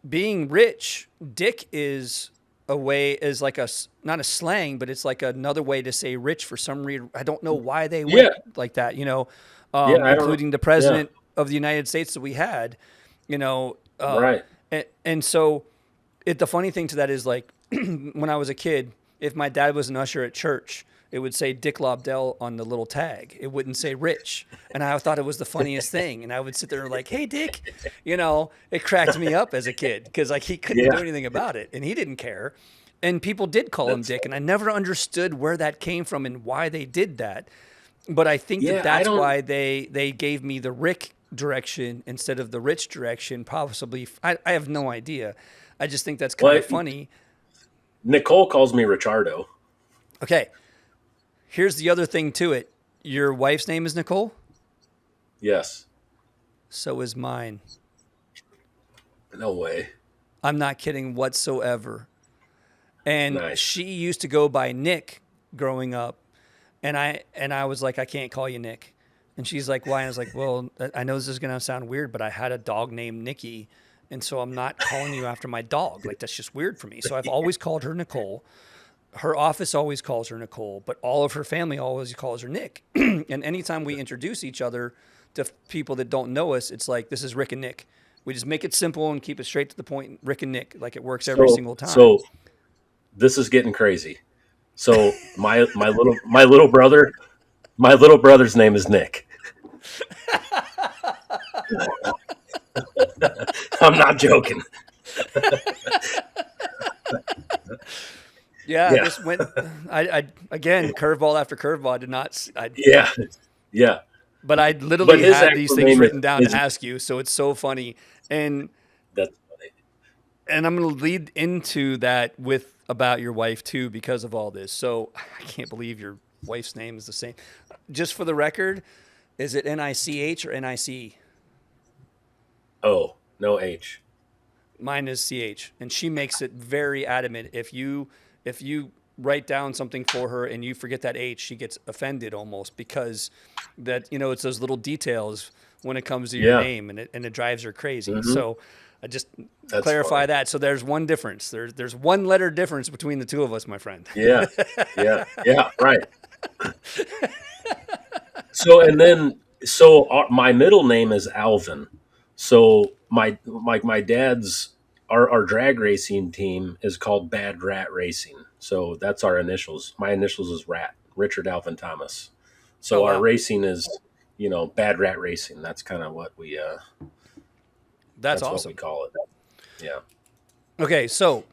being Rich, Dick is like not a slang, but it's like another way to say rich for some reason. I don't know why they went like that, including the president of the United States that we had, right. And so the funny thing to that is, like, when I was a kid, if my dad was an usher at church, it would say Dick Lobdell on the little tag. It wouldn't say Rich. And I thought it was the funniest thing. And I would sit there like, hey, Dick, it cracked me up as a kid because like he couldn't do anything about it and he didn't care. And people did call him Dick. And I never understood where that came from and why they did that. But I think that's why they gave me the Rick direction instead of the Rich direction. Possibly. I have no idea. I just think that's kind of funny. Nicole calls me Richardo. Okay. Here's the other thing to it. Your wife's name is Nicole? Yes. So is mine. No way. I'm not kidding whatsoever. And Nice. she used to go by Nick growing up, and I was like, I can't call you Nick. And she's like, why? And I was like, well, I know this is gonna sound weird, but I had a dog named Nikki, and so I'm not calling you after my dog. Like that's just weird for me. So I've always called her Nicole. Her office always calls her Nicole, but all of her family always calls her Nick. And anytime we introduce each other to people that don't know us, it's like this is Rick and Nick. We just make it simple and keep it straight to the point. Rick and Nick, like it works every So single time. so this is getting crazy. So my little brother's name is Nick. I'm not joking. Yeah, Yeah, this went. I again curveball after curveball. I did not. yeah, yeah. But I But literally his had these actual things name written down to is ask you, so it's so funny. And that's funny. and I'm going to lead into that with about your wife too because of all this. So I can't believe your wife's name is the same. Just for the record, is it NICH or NIC? Oh, no H. Mine is CH, and she makes it very adamant. If you write down something for her and you forget that H, she gets offended almost because that it's those little details when it comes to your Yeah. name, and it drives her crazy. Hmm. So I just That's clarify funny. that. So there's one difference. There's one letter difference between the two of us, my friend. Yeah, yeah, yeah. Right. So and then my middle name is Alvin. So my dad's our drag racing team is called Bad Rat Racing. So that's our initials. My initials is Rat, Richard Alvin Thomas. Oh So our wow, racing is Bad Rat Racing. That's kind of what we that's that's what we awesome. call it. Yeah. Okay, so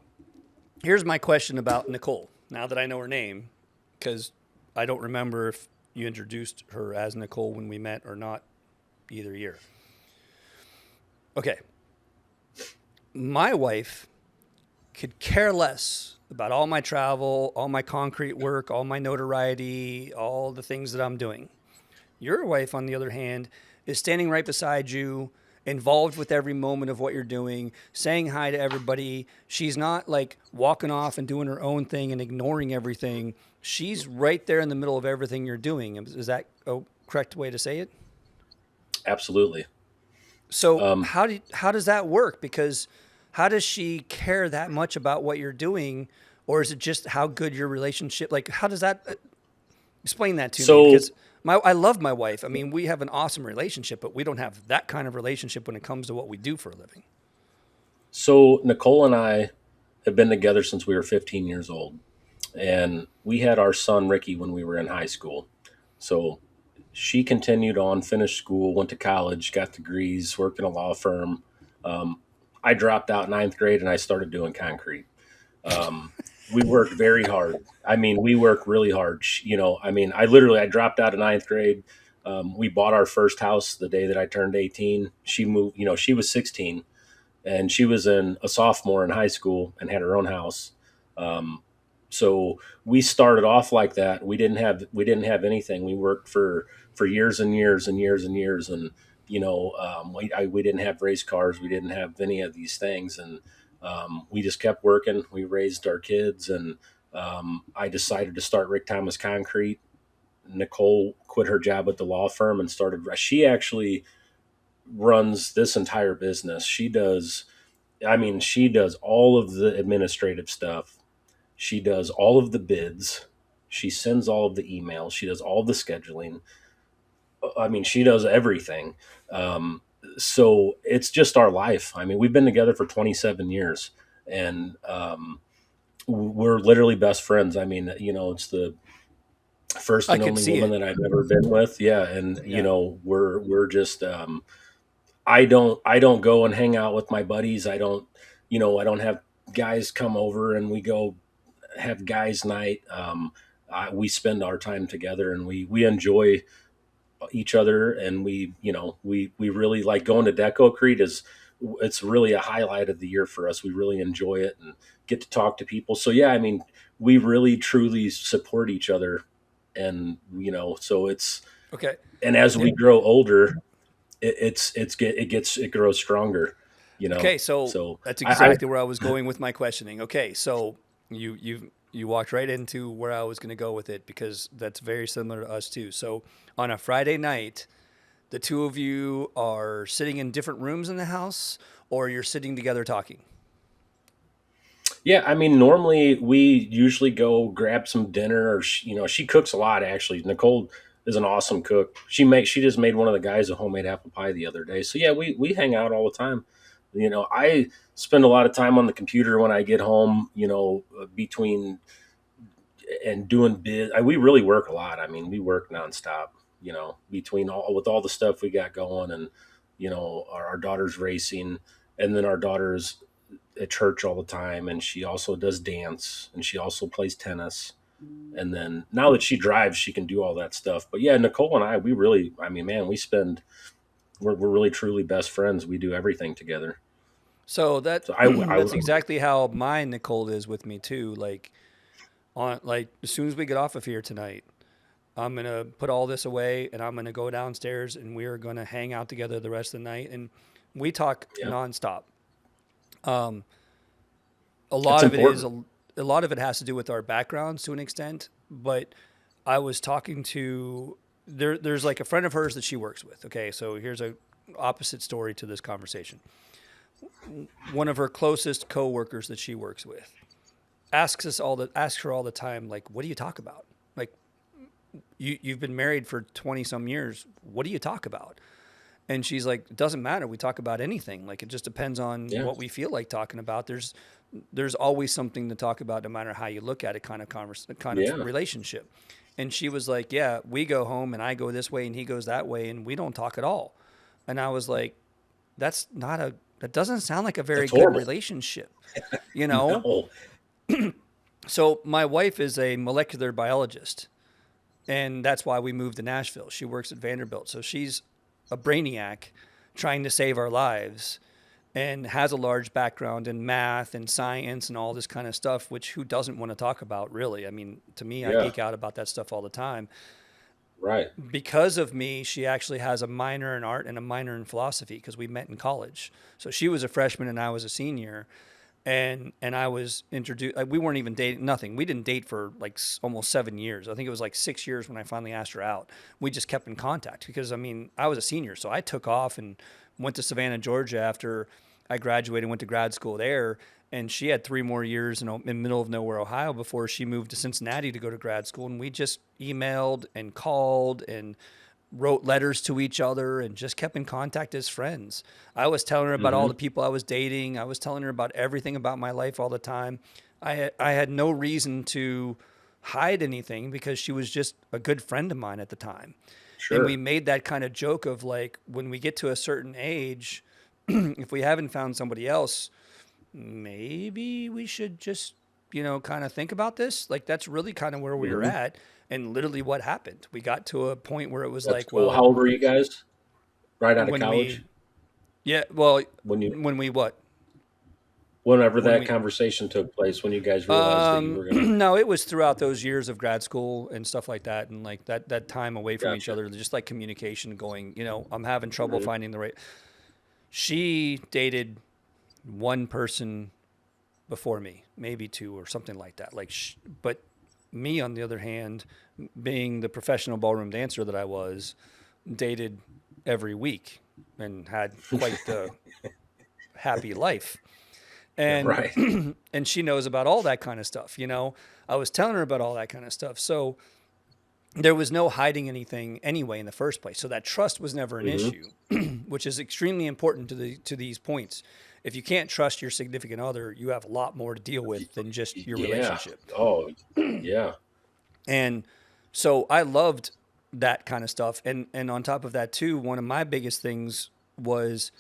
here's my question about Nicole. Now that I know her name, because I don't remember if you introduced her as Nicole when we met or not either year. Okay, my wife could care less about all my travel, all my concrete work, all my notoriety, all the things that I'm doing. Your wife, on the other hand, is standing right beside you, involved with every moment of what you're doing, saying hi to everybody. She's not like walking off and doing her own thing and ignoring everything. She's right there in the middle of everything you're doing. Is that a correct way to say it? Absolutely. So Um, how does that work? Because how does she care that much about what you're doing, or is it just how good your relationship? Like, how does that explain that to me? so Because I love my wife. I mean, we have an awesome relationship, but we don't have that kind of relationship when it comes to what we do for a living. so Nicole and I have been together since we were 15 years old, and we had our son Ricky when we were in high school. So she continued on, finished school, went to college, got degrees, worked in a law firm. Um, I dropped out ninth grade and I started doing concrete. Um, we worked very hard. I mean, we worked really hard. I dropped out of ninth grade. We bought our first house the day that I turned 18. She moved, she was 16 and she was in a sophomore in high school and had her own house. Um, so we started off like that. We didn't have anything. We worked for years and years and years and years, and we didn't have race cars. We didn't have any of these things, and we just kept working. We raised our kids, and I decided to start Rick Thomas Concrete. Nicole quit her job at the law firm and started. She actually runs this entire business. She does all of the administrative stuff. She does all of the bids. She sends all of the emails. She does all the scheduling. She does everything. So it's just our life. I mean, we've been together for 27 years and we're literally best friends. It's the first I and could only see woman it. that I've ever been with. Yeah. And, Yeah. we're just, I don't go and hang out with my buddies. I don't have guys come over and we go have guys night. We spend our time together and we enjoy each other, and we really like going to Decocrete. It's really a highlight of the year for us. We really enjoy it and get to talk to people. So yeah, we really truly support each other, and so it's Okay. and as we And grow older, it grows stronger. okay, so So that's I exactly where I was going with my questioning. Okay, so You walked right into where I was going to go with it, because that's very similar to us too. So on a Friday night, the two of you are sitting in different rooms in the house, or you're sitting together talking. Yeah, I mean, normally we usually go grab some dinner, or she cooks a lot. Actually, Nicole is an awesome cook. She just made one of the guys a homemade apple pie the other day. So yeah, we hang out all the time. I spend a lot of time on the computer when I get home. Between and doing we really work a lot. I mean, we work nonstop. Between all the stuff we got going, and our daughter's racing, and then our daughter's at church all the time, and she also does dance, and she also plays tennis. And then now that she drives, she can do all that stuff. But yeah, Nicole and I, we really, I mean, man, we're really truly best friends. We do everything together. So So I, that's exactly how my Nicole is with me too. Like as soon as we get off of here tonight, I'm gonna put all this away and I'm gonna go downstairs and we are gonna hang out together the rest of the night, and we talk yeah, nonstop. Um, it's important. a lot of it has to do with our backgrounds to an extent, but I was talking to there's like a friend of hers that she works with. Okay, so here's a opposite story to this conversation. One of her closest coworkers that she works with asks her all the time, like, what do you talk about? Like, you've been married for 20 some years. What do you talk about? And she's like, it doesn't matter. We talk about anything. Like, it just depends on Yeah, what we feel like talking about. There's always something to talk about, no matter how you look at it, kind of yeah, relationship. And she was like, yeah, we go home and I go this way and he goes that way and we don't talk at all. And I was like, that doesn't sound like a very that's good horrible. relationship, you know? No, So my wife is a molecular biologist, and that's why we moved to Nashville. She works at Vanderbilt. So she's a brainiac trying to save our lives, and has a large background in math and science and all this kind of stuff, which who doesn't want to talk about, really? I mean, to me, I yeah, geek out about that stuff all the time. right. Because of me, she actually has a minor in art and a minor in philosophy, because we met in college. So she was a freshman and I was a senior, and I was introduced. We weren't even dating, nothing. We didn't date for like almost 7 years. I think it was like 6 years when I finally asked her out. We just kept in contact because, I mean, I was a senior, so I took off and went to Savannah, Georgia after I graduated, went to grad school there, and she had 3 more years in middle of nowhere, Ohio, before she moved to Cincinnati to go to grad school. And we just emailed and called and wrote letters to each other and just kept in contact as friends. I was telling her about all Hmm. the people I was dating. I was telling her about everything about my life all the time. I had no reason to hide anything, because she was just a good friend of mine at the time. And we Sure. made that kind of joke of like, when we get to a certain age, if we haven't found somebody else, maybe we should just, kind of think about this. Like, that's really kind of where we were Hmm. at. And literally what happened. We got to a point where it was That's like, cool. How well, old were you guys? Right out of when we college? Yeah, well, When you, when we what? whenever When that we conversation took place, when you guys realized that you were gonna, no, it was throughout those years of grad school and stuff like that, and like that time away from each gotcha. other, just like communication going, I'm having trouble Hmm. finding the right. She dated one person before me, maybe two or something like that. But me, on the other hand, being the professional ballroom dancer that I was, dated every week and had quite the happy life. Yeah, And right. and she knows about all that kind of stuff. I was telling her about all that kind of stuff. So there was no hiding anything anyway in the first place. So that trust was never an Hmm. issue, which is extremely important to these points. If you can't trust your significant other, you have a lot more to deal with than just your Yeah. relationship. Oh, yeah. And so I loved that kind of stuff. And on top of that too, one of my biggest things was,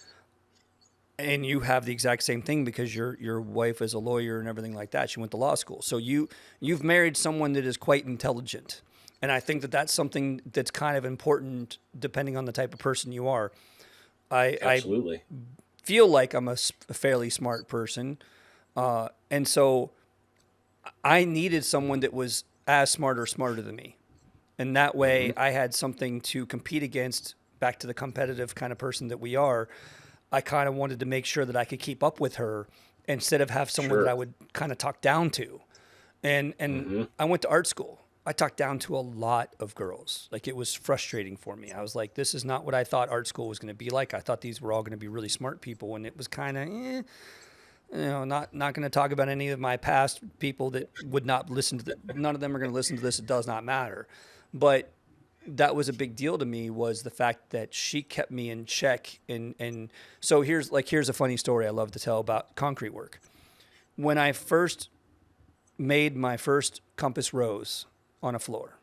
and you have the exact same thing because your wife is a lawyer and everything like that. She went to law school. So you've married someone that is quite intelligent. And I think that that's something that's kind of important depending on the type of person you are. I Absolutely. feel like I'm a fairly smart person. And so I needed someone that was as smart or smarter than me. And that way Hmm. I had something to compete against, back to the competitive kind of person that we are. I kind of wanted to make sure that I could keep up with her instead of have someone that I Sure. would kind of talk down to. And Mm-hmm. I went to art school. I talked down to a lot of girls. Like it was frustrating for me. I was like, this is not what I thought art school was going to be like. I thought these were all going to be really smart people, and it was kind of, not going to talk about any of my past people that would not listen to none of them are going to listen to this. It does not matter. But that was a big deal to me, was the fact that she kept me in check. And so here's a funny story I love to tell about concrete work. When I first made my first compass rose on a floor,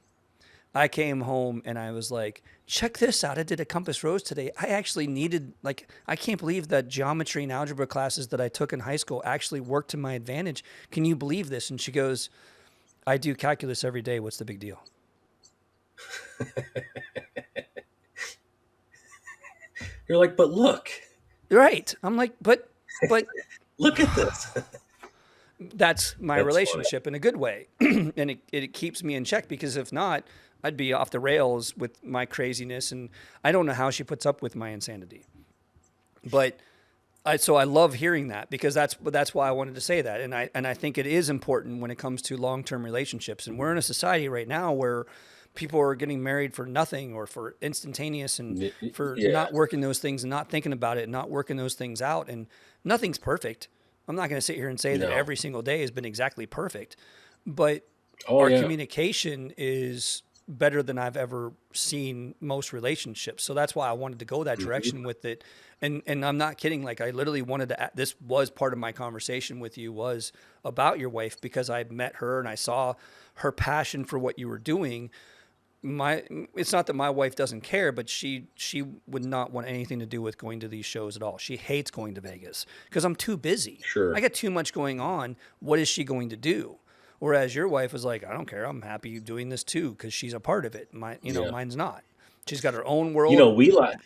I came home and I was like, check this out. I did a compass rose today. I actually needed, like, I can't believe that geometry and algebra classes that I took in high school actually worked to my advantage. Can you believe this? And she goes, I do calculus every day. What's the big deal? You're like, but look, Right. I'm like, but look at this. that's my That's relationship in a good way. And it keeps me in check, because if not, I'd be off the rails with my craziness. And I don't know how she puts up with my insanity. But so I love hearing that, because that's why I wanted to say that. And I think it is important when it comes to long-term relationships. And we're in a society right now where people are getting funny for nothing, or for instantaneous, and for Yeah. not working those things and not thinking about it and not working those things out. And nothing's perfect. I'm not going to sit here and say that No. every single day has been exactly perfect, but Oh our yeah. communication is better than I've ever seen most relationships. So that's why I wanted to go that direction with it. And I'm not kidding. Like, I literally wanted to, this was part of my conversation with you, was about your wife, because I met her and I saw her passion for what you were doing. It's not that my wife doesn't care, but she would not want anything to do with going to these shows at all. She hates going to Vegas because I'm too busy. Sure. I got too much going on. What is she going to do? Whereas your wife was like, I don't care. I'm happy doing this too, because she's a part of it. Yeah. Mine's not. She's got her own world. We like,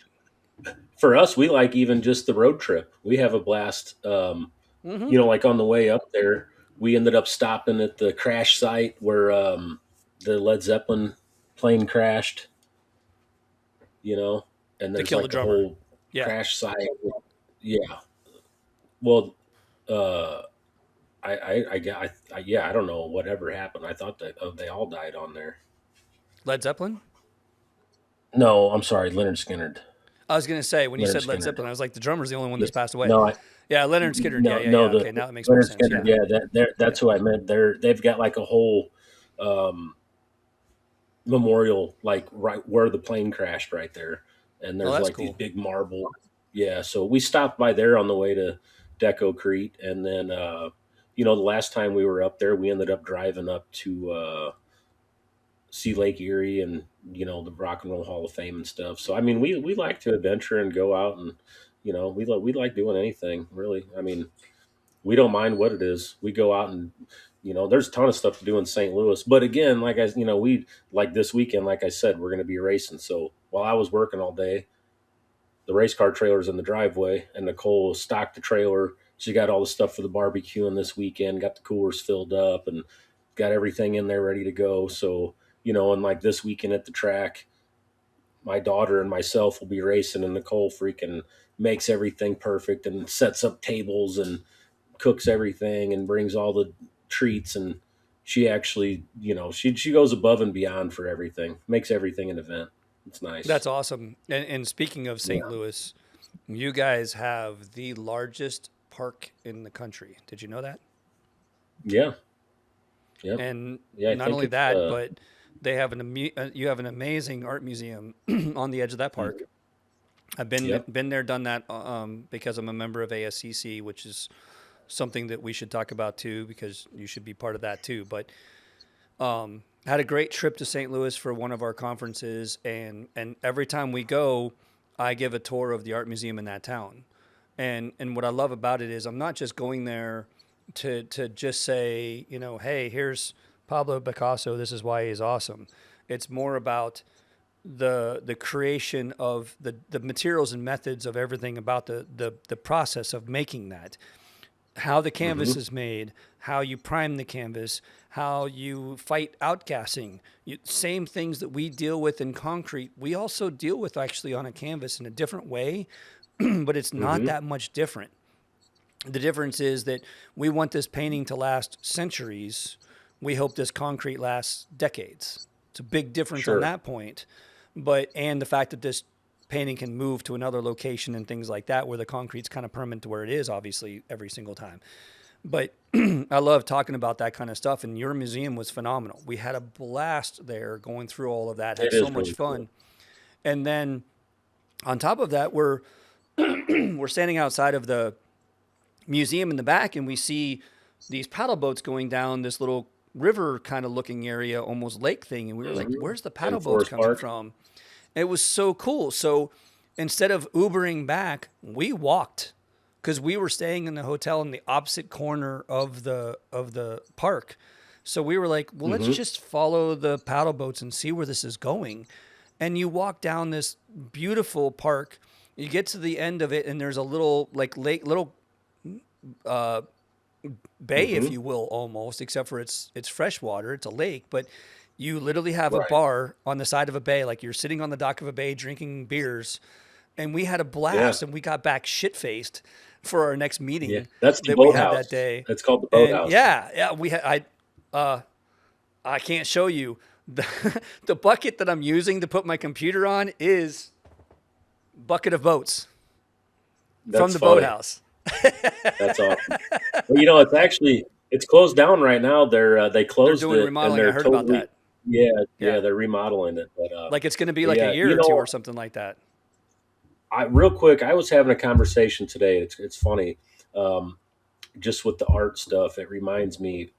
for us, we like even just the road trip. We have a blast. Like on the way up there, we ended up stopping at the crash site where the Led Zeppelin plane crashed. And To there's kill the like the drummer. whole Yeah. crash site. Yeah. Well, uh, I don't know whatever happened. I thought that they all died on there. Led Zeppelin? No, I'm sorry, Leonard Skinner. I was going to say, when you Leonard said Led Skinner. Zeppelin, I was like, the drummer's the only one Yeah. that's passed away. No, Yeah, Leonard Skinner. no, Yeah. no. Okay, now that makes more Leonard sense. Skinner. Yeah. That's who I meant. They've got like a whole um, memorial, like right where the plane crashed, right there. And Oh, there's that's like these cool. big marble. Yeah, so we stopped by there on the way to Deco Crete, and then the last time we were up there, we ended up driving up to see Lake Erie and the Rock and Roll Hall of Fame and stuff. So I mean, we like to adventure and go out, and we like doing anything really. I mean, we don't mind what it is. We go out and there's a ton of stuff to do in St. Louis. But again, we like this weekend, like I said, we're going to be racing. So while I was working all day, the race car trailer's in the driveway, and Nicole stocked the trailer. She got all the stuff for the barbecue and this weekend, got the coolers filled up, and got everything in there ready to go. So, and like this weekend at the track, my daughter and myself will be racing, and Nicole freaking makes everything perfect and sets up tables and cooks everything and brings all the treats. And she actually, she goes above and beyond for everything, makes everything an event. It's nice. That's awesome. And speaking of St. Yeah. Louis, you guys have the largest park in the country. Did you know that? Yeah. Yep. And Yeah. I not think only it's, that, but they have you have an amazing art museum on the edge of that park. I've Yep. been there, done that, because I'm a member of ASCC, which is something that we should talk about too, because you should be part of that too. But had a great trip to St. Louis for one of our conferences, and every time we go, I give a tour of the art museum in that town. And what I love about it is I'm not just going there to just say, hey, here's Pablo Picasso, this is why he's awesome. It's more about the creation of the materials and methods of everything about the process of making that, how the canvas is made, how you prime the canvas, how you fight outgassing. Same things that we deal with in concrete, we also deal with actually on a canvas in a different way, but it's not that much different. The difference is that we want this painting to last centuries, we hope this concrete lasts decades. It's a big difference on Sure. that point. But, and the fact that this painting can move to another location and things like that, where the concrete's kind of permanent to where it is, obviously, every single time. But I love talking about that kind of stuff. And your museum was phenomenal. We had a blast there going through all of that, had It so is much really cool. fun. And then on top of that, we're standing outside of the museum in the back, and we see these paddle boats going down this little river kind of looking area, almost lake thing. And we were like, Hmm. where's the In paddle boats Forest coming Park. from? It was so cool. So instead of Ubering back, we walked because we were staying in the hotel in the opposite corner of the park. So we were like, well, let's Hmm. just follow the paddle boats and see where this is going. And you walk down this beautiful park. You get to the end of it, and there's a little like lake, little uh, bay, if Hmm. you will, almost, except for it's fresh water. It's a lake, but you literally have a Right. bar on the side of a bay, like you're sitting on the dock of a bay drinking beers. And we had a Yeah. blast, and we got back shit faced for our next Yeah. meeting That's the that we had that boathouse. day. It's called the And boathouse. yeah, we had I can't show you the the bucket that I'm using to put my computer on is bucket of boats from That's the funny. boathouse. That's awesome. Well, it's closed down right now. They They're closed doing it and remodeling. I they're heard about totally, that. yeah, Yeah. yeah, they're remodeling it. Like it's going to be But like a yeah, year or two or something like that. real quick, I was having a conversation today. It's funny, um, just with the art stuff. It reminds me,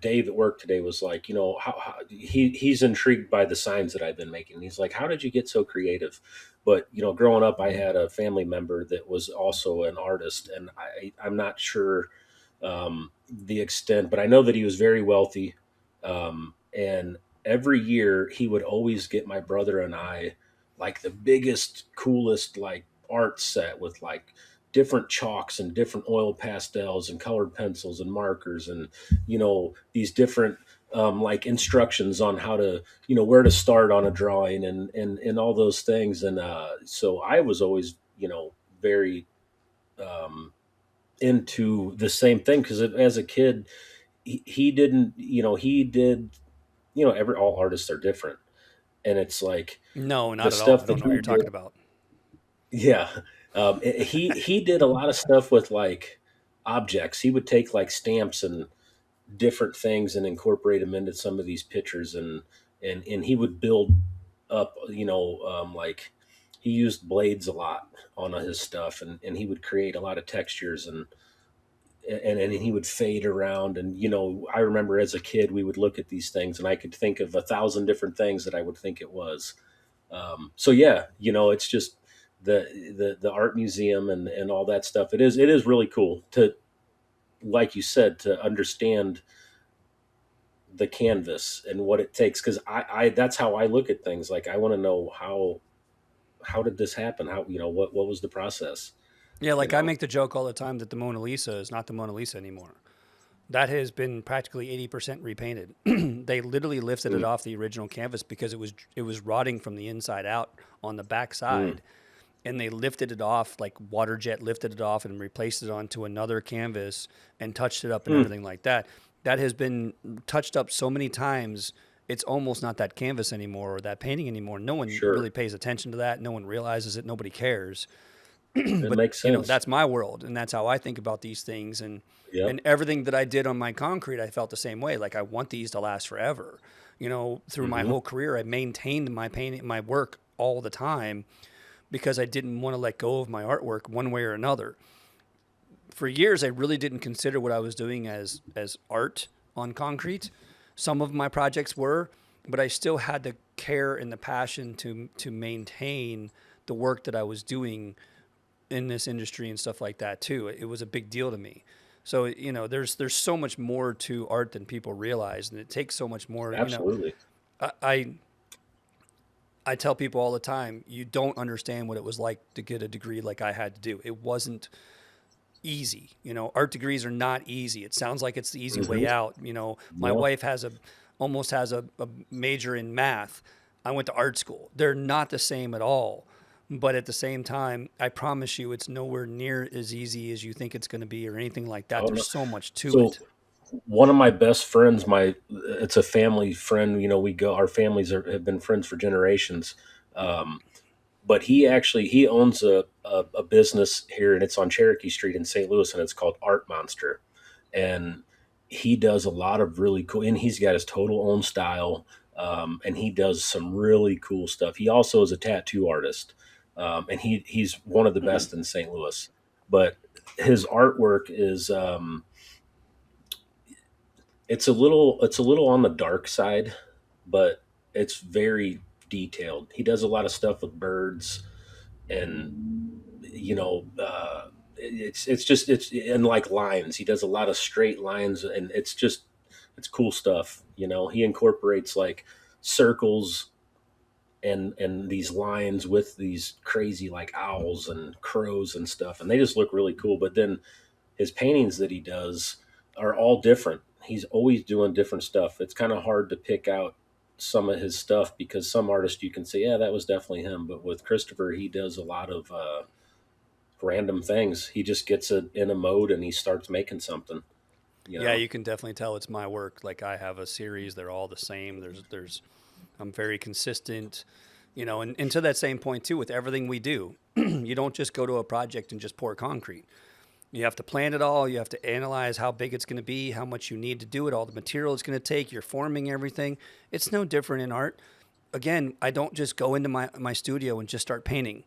Dave at work today was like, how he's intrigued by the signs that I've been making. He's like, how did you get so creative? But growing up, I had a family member that was also an artist, and I'm not sure the extent, but I know that he was very wealthy. And every year he would always get my brother and I like the biggest, coolest like art set with like different chalks and different oil pastels and colored pencils and markers and these different like instructions on how to where to start on a drawing and all those things. And so I was always very um, into the same thing because as a kid he didn't he did every all artists are different, and it's like No, the not at all. I stuff that don't know what he you're did. talking about. Yeah. He did a lot of stuff with like objects. He would take like stamps and different things and incorporate them into some of these pictures, and he would build up like he used blades a lot on his stuff, and he would create a lot of textures, and he would fade around. And I remember as a kid we would look at these things and I could think of 1,000 different things that I would think it was. So yeah, it's just the art museum and all that stuff. It is really cool to, like you said, to understand the canvas and what it takes, because I that's how I look at things. Like I want to know how did this happen? How what was the process? Yeah, You like I know. make the joke all the time that the Mona Lisa is not the Mona Lisa anymore. That has been practically 80% repainted. They literally lifted it Mm, off the original canvas because it was rotting from the inside out on the back mm, side, and they lifted it off, like water jet lifted it off and replaced it onto another canvas and touched it up and mm. everything like that. That has been touched up so many times, it's almost not that canvas anymore or that painting anymore. No one really Sure, pays attention to that. No one realizes it. Nobody cares. it But makes sense. that's my world, and that's how I think about these things. And Yep. everything that I did on my concrete, I felt the same way. Like I want these to last forever. Through my Hmm. whole career, I maintained my painting, my work all the time because I didn't want to let go of my artwork one way or another. For years, I really didn't consider what I was doing as art on concrete. Some of my projects were, but I still had the care and the passion to maintain the work that I was doing in this industry and stuff like that too. It was a big deal to me. So there's so much more to art than people realize, and it takes so much more. Absolutely. I I I tell people all the time, you don't understand what it was like to get a degree like I had to do. It wasn't easy. Art degrees are not easy. It sounds like it's the easy way Hmm. out. My No. wife almost has a major in math. I went to art school. They're not the same at all. But at the same time, I promise you, it's nowhere near as easy as you think it's going to be or anything like that. Oh no. There's so much to So it. one of my best friends, it's a family friend. Our families have been friends for generations. Um, but he owns a business here, and it's on Cherokee Street in St. Louis, and it's called Art Monster. And he does a lot of really cool, and he's got his total own style. And he does some really cool stuff. He also is a tattoo artist, and he's one of the best in St. Louis. But his artwork is it's a little on the dark side, but it's very detailed. He does a lot of stuff with birds, and it's and like lines. He does a lot of straight lines, and it's cool stuff. He incorporates like circles and these lines with these crazy like owls and crows and stuff, and they just look really cool. But then his paintings that he does are all different. He's always doing different stuff. It's kind of hard to pick out some of his stuff because some artists you can say, yeah, that was definitely him. But with Christopher, he does a lot of random things. He just gets it in a mode and he starts making something. You Yeah, know? you can definitely tell it's my work. Like I have a series, they're all the same. I'm very consistent, and to that same point too, with everything we do, you don't just go to a project and just pour concrete. You have to plan it all. You have to analyze how big it's going to be, how much you need to do it, all the material it's going to take. You're forming everything. It's no different in art. Again, I don't just go into my studio and just start painting.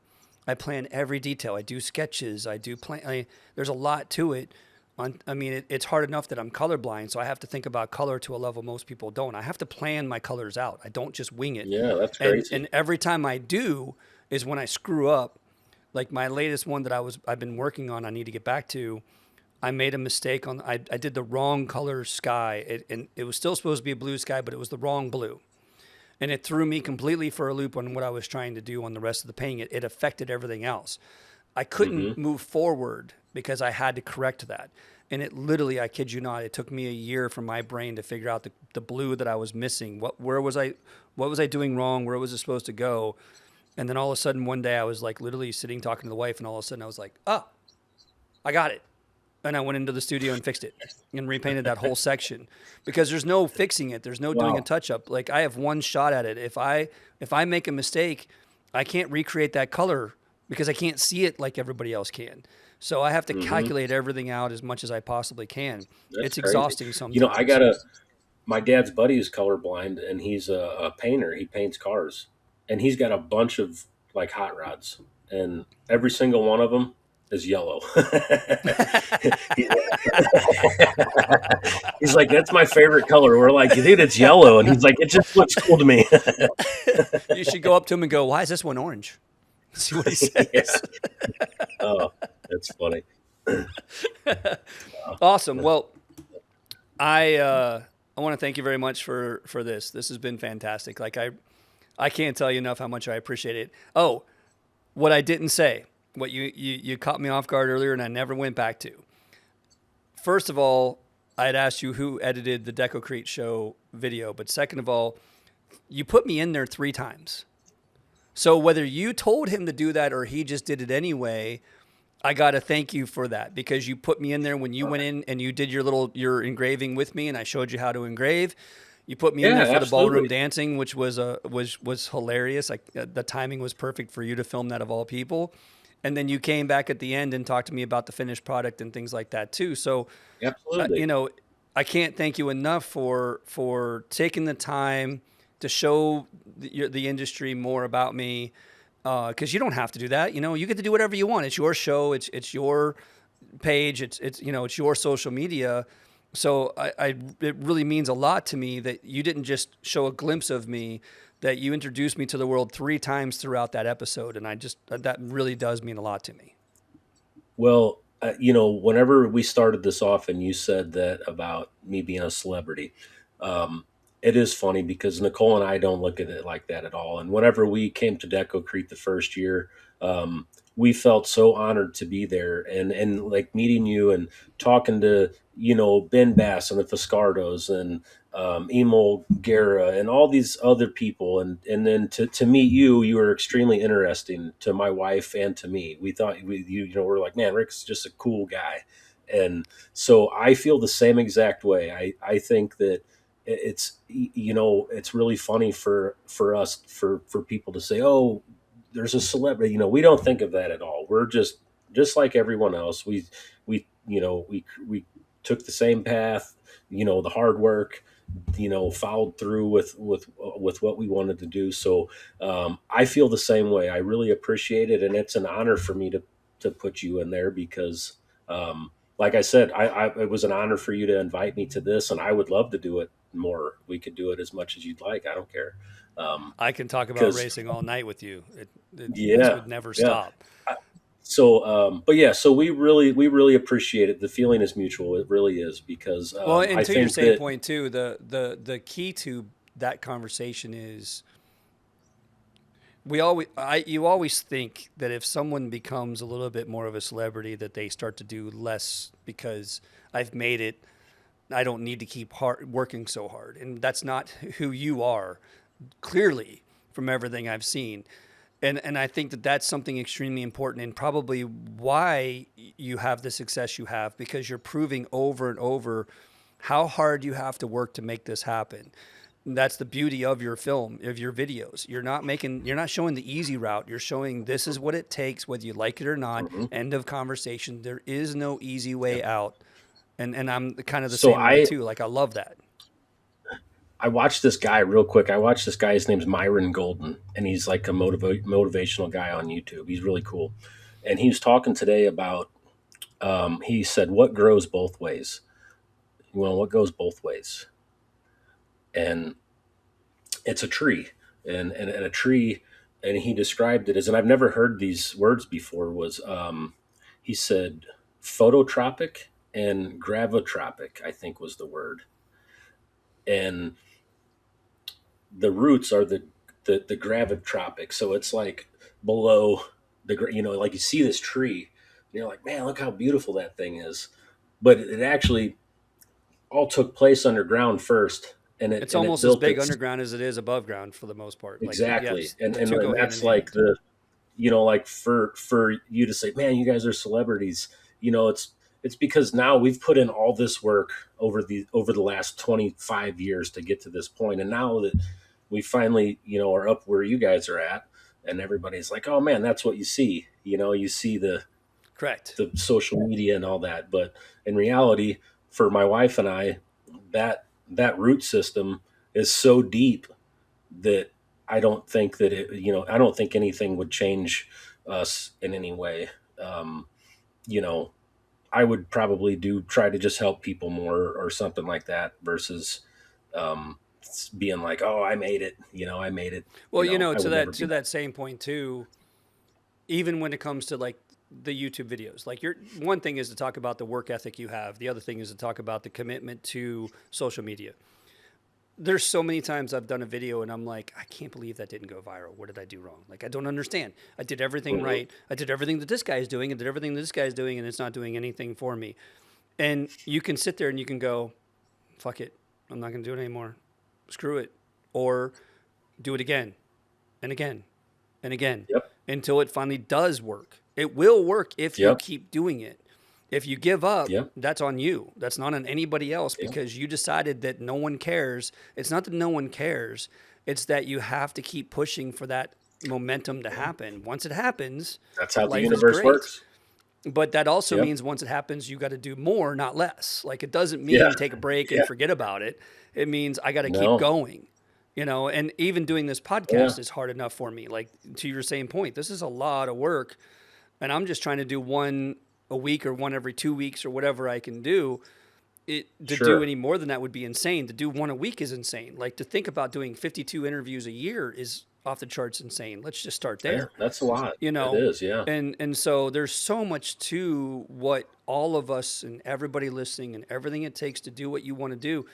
I plan every detail. I do sketches. I do plan. There's a lot to it. It's hard enough that I'm colorblind, so I have to think about color to a level most people don't. I have to plan my colors out. I don't just wing it. Yeah, that's And crazy. every time I do is when I screw up. Like my latest one that I've been working on, I need to get back to. I made a mistake I did the wrong color sky. And it was still supposed to be a blue sky, but it was the wrong blue. And it threw me completely for a loop on what I was trying to do on the rest of the painting. It affected everything else. I couldn't Hmm. move forward because I had to correct that. And it literally, I kid you not, it took me a year for my brain to figure out the blue that I was missing. What was I doing wrong? Where was it supposed to go? And then all of a sudden one day I was like literally sitting talking to the wife, and all of a sudden I was like, oh, I got it. And I went into the studio and fixed it and repainted that whole section because there's no fixing it. There's no doing a Wow. touch up. Like I have one shot at it. If I make a mistake, I can't recreate that color because I can't see it like everybody else can. So I have to Hmm. calculate everything out as much as I possibly can. That's It's crazy. exhausting I sometimes. got my dad's buddy is colorblind, and he's a painter. He paints cars, and he's got a bunch of like hot rods, and every single one of them is yellow. He- he's like, "That's my favorite color." We're like, "Dude, it's yellow," and he's like, "It just looks cool to me." You should go up to him and go, "Why is this one orange?" See what he Yeah. says. Oh, that's funny. Awesome. Well, I want to thank you very much for this. This has been fantastic. I can't tell you enough how much I appreciate it. Oh, what I didn't say, what you caught me off guard earlier, and I never went back to. First of all, I had asked you who edited the Decocrete show video, but second of all, you put me in there 3 times. So whether you told him to do that or he just did it anyway, I got to thank you for that because you put me in there when you went in and you did your engraving with me and I showed you how to engrave. You put me in Yeah, there for the ballroom absolutely. dancing, which was hilarious. Like the timing was perfect for you to film that of all people. And then you came back at the end and talked to me about the finished product and things like that too. So, uh, you Absolutely. know, I can't thank you enough for taking the time to show the industry more about me because you don't have to do that. You get to do whatever you want. It's your show. It's your page. It's your social media. So it really means a lot to me that you didn't just show a glimpse of me, that you introduced me to the world 3 times throughout that episode, and I just that really does mean a lot to me. Well, whenever we started this off and you said that about me being a celebrity, um, it is funny because Nicole and I don't look at it like that at all. And whenever we came to Deco Creek the first year, we felt so honored to be there and like meeting you and talking to, Ben Bass and the Fiscardos and Emil Guerra and all these other people. And then to meet you, you were extremely interesting to my wife and to me. We thought we're like, man, Rick's just a cool guy. And so I feel the same exact way. I think that it's, it's really funny for us, for people to say, oh, there's a celebrity. We don't think of that at all. We're just like everyone else. We took the same path, the hard work, followed through with what we wanted to do. So I feel the same way. I really appreciate it, and it's an honor for me to put you in there because, like I said, it was an honor for you to invite me to this, and I would love to do it more. We could do it as much as you'd like. I don't care. I can talk about Because racing all night with you. This yeah, would never yeah. stop. So, but yeah, so we really appreciate it. The feeling is mutual. It really is because Well, and I to your think same that. point too, the key to that conversation is you always think that if someone becomes a little bit more of a celebrity, that they start to do less because I've made it. I don't need to keep working so hard, and that's not who you are. Clearly, from everything I've seen, and I think that that's something extremely important, and probably why you have the success you have, because you're proving over and over how hard you have to work to make this happen. That's the beauty of your film, of your videos. You're not showing the easy route. You're showing this is what it takes, whether you like it or not. Mhm. End of conversation. There is no easy way out. And I'm kind of the So same way I too. Like I love that. I watched this guy real quick. I watched this guy. His name's Myron Golden, and he's like a motivational guy on YouTube. He's really cool, and he was talking today about. He said, "What grows both ways? What goes both ways?" And it's a tree, and a tree. And he described it as, and I've never heard these words before. Was he said phototropic and gravitropic? I think was the word, and the roots are the gravitropic. So it's like below like you see this tree, and you're like, man, look how beautiful that thing is. But it actually all took place underground first, and it It's and it almost as built big its underground as it is above ground for the most part. Like exactly, yes, and the and, two and go hand in that's like hand. like for you to say, man, you guys are celebrities. It's because now we've put in all this work over the last 25 years to get to this point, and now that we finally are up where you guys are at, and everybody's like, oh man, that's what you see. You see Correct. the social media and all that, but in reality, for my wife and I, that root system is so deep that I don't think anything would change us in any way. Um, you know, I would probably try to just help people more or something like that versus um, being like, oh, I made it. I made it. Well, I to would never that be. same point too, even when it comes to like the YouTube videos, like your one thing is to talk about the work ethic you have. The other thing is to talk about the commitment to social media. There's so many times I've done a video and I'm like, I can't believe that didn't go viral. What did I do wrong? Like, I don't understand. I did everything Mhm. right. I did everything that this guy is doing and did everything that this guy is doing, and it's not doing anything for me. And you can sit there and you can go, fuck it. I'm not going to do it anymore. Screw it. Or do it again and again and again Yep. until it finally does work. It will work if you Yep. keep doing it. If you give up, Yep. that's on you. That's not on anybody else Yep. because you decided that no one cares. It's not that no one cares, it's that you have to keep pushing for that momentum to happen. Once it happens, That's how the life is universe great. works. But that also Yep. means once it happens, you got to do more, not less. Like it doesn't Yeah. mean take a break and Yeah. forget about it. It means I got to keep No. going, and even doing this Yeah. podcast is hard enough for me. Like to your same point, this is a lot of work, and I'm just trying to do one a week or one every 2 weeks or whatever I can do. To do Sure. any more than that would be insane. To do one a week is insane. Like to think about doing 52 interviews a year is off the charts insane. Let's just start Yeah. there That's a lot. you It know is. Yeah. and so there's so much to what all of us and everybody listening and everything it takes to do what you want to do.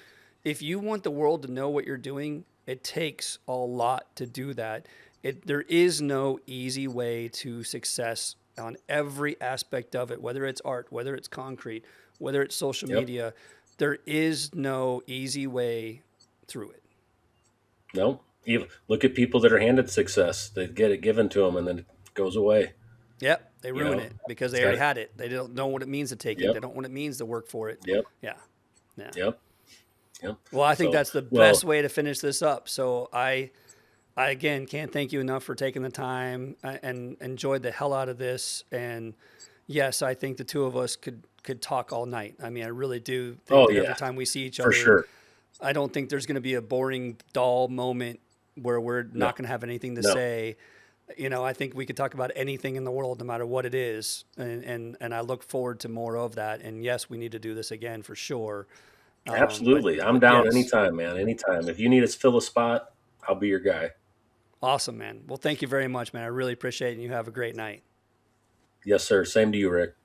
If you want the world to know what you're doing, it takes a lot to do that. There is no easy way to success on every aspect of it, whether it's art, whether it's concrete, whether it's social Yep. media. There is no easy way through it. No. Even look at people that are handed success. They get it given to them, and then it goes away. Yep, they You ruin know, it because it's they already got had it. They don't know what it means to take it. yep, They don't know what it means to work for it. yep, Yeah, yeah. yep, yep. Well, I think So, that's the well, best way to finish this up. So I again can't thank you enough for taking the time and enjoyed the hell out of this. And yes, I think the two of us could talk all night. I mean, I really do think oh that every yeah, time we see each for other, sure. I don't think there's going to be a boring, dull moment where we're No, not going to have anything to no, say. You know, I think we could talk about anything in the world, no matter what it is, and I look forward to more of that. And yes, we need to do this again for sure. absolutely. I'm But down yes, anytime, man. Anytime. If you need us to fill a spot, I'll be your guy. awesome, man. Well, thank you very much, man. I really appreciate it. And you have a great night. Yes, sir. Same to you, Rick.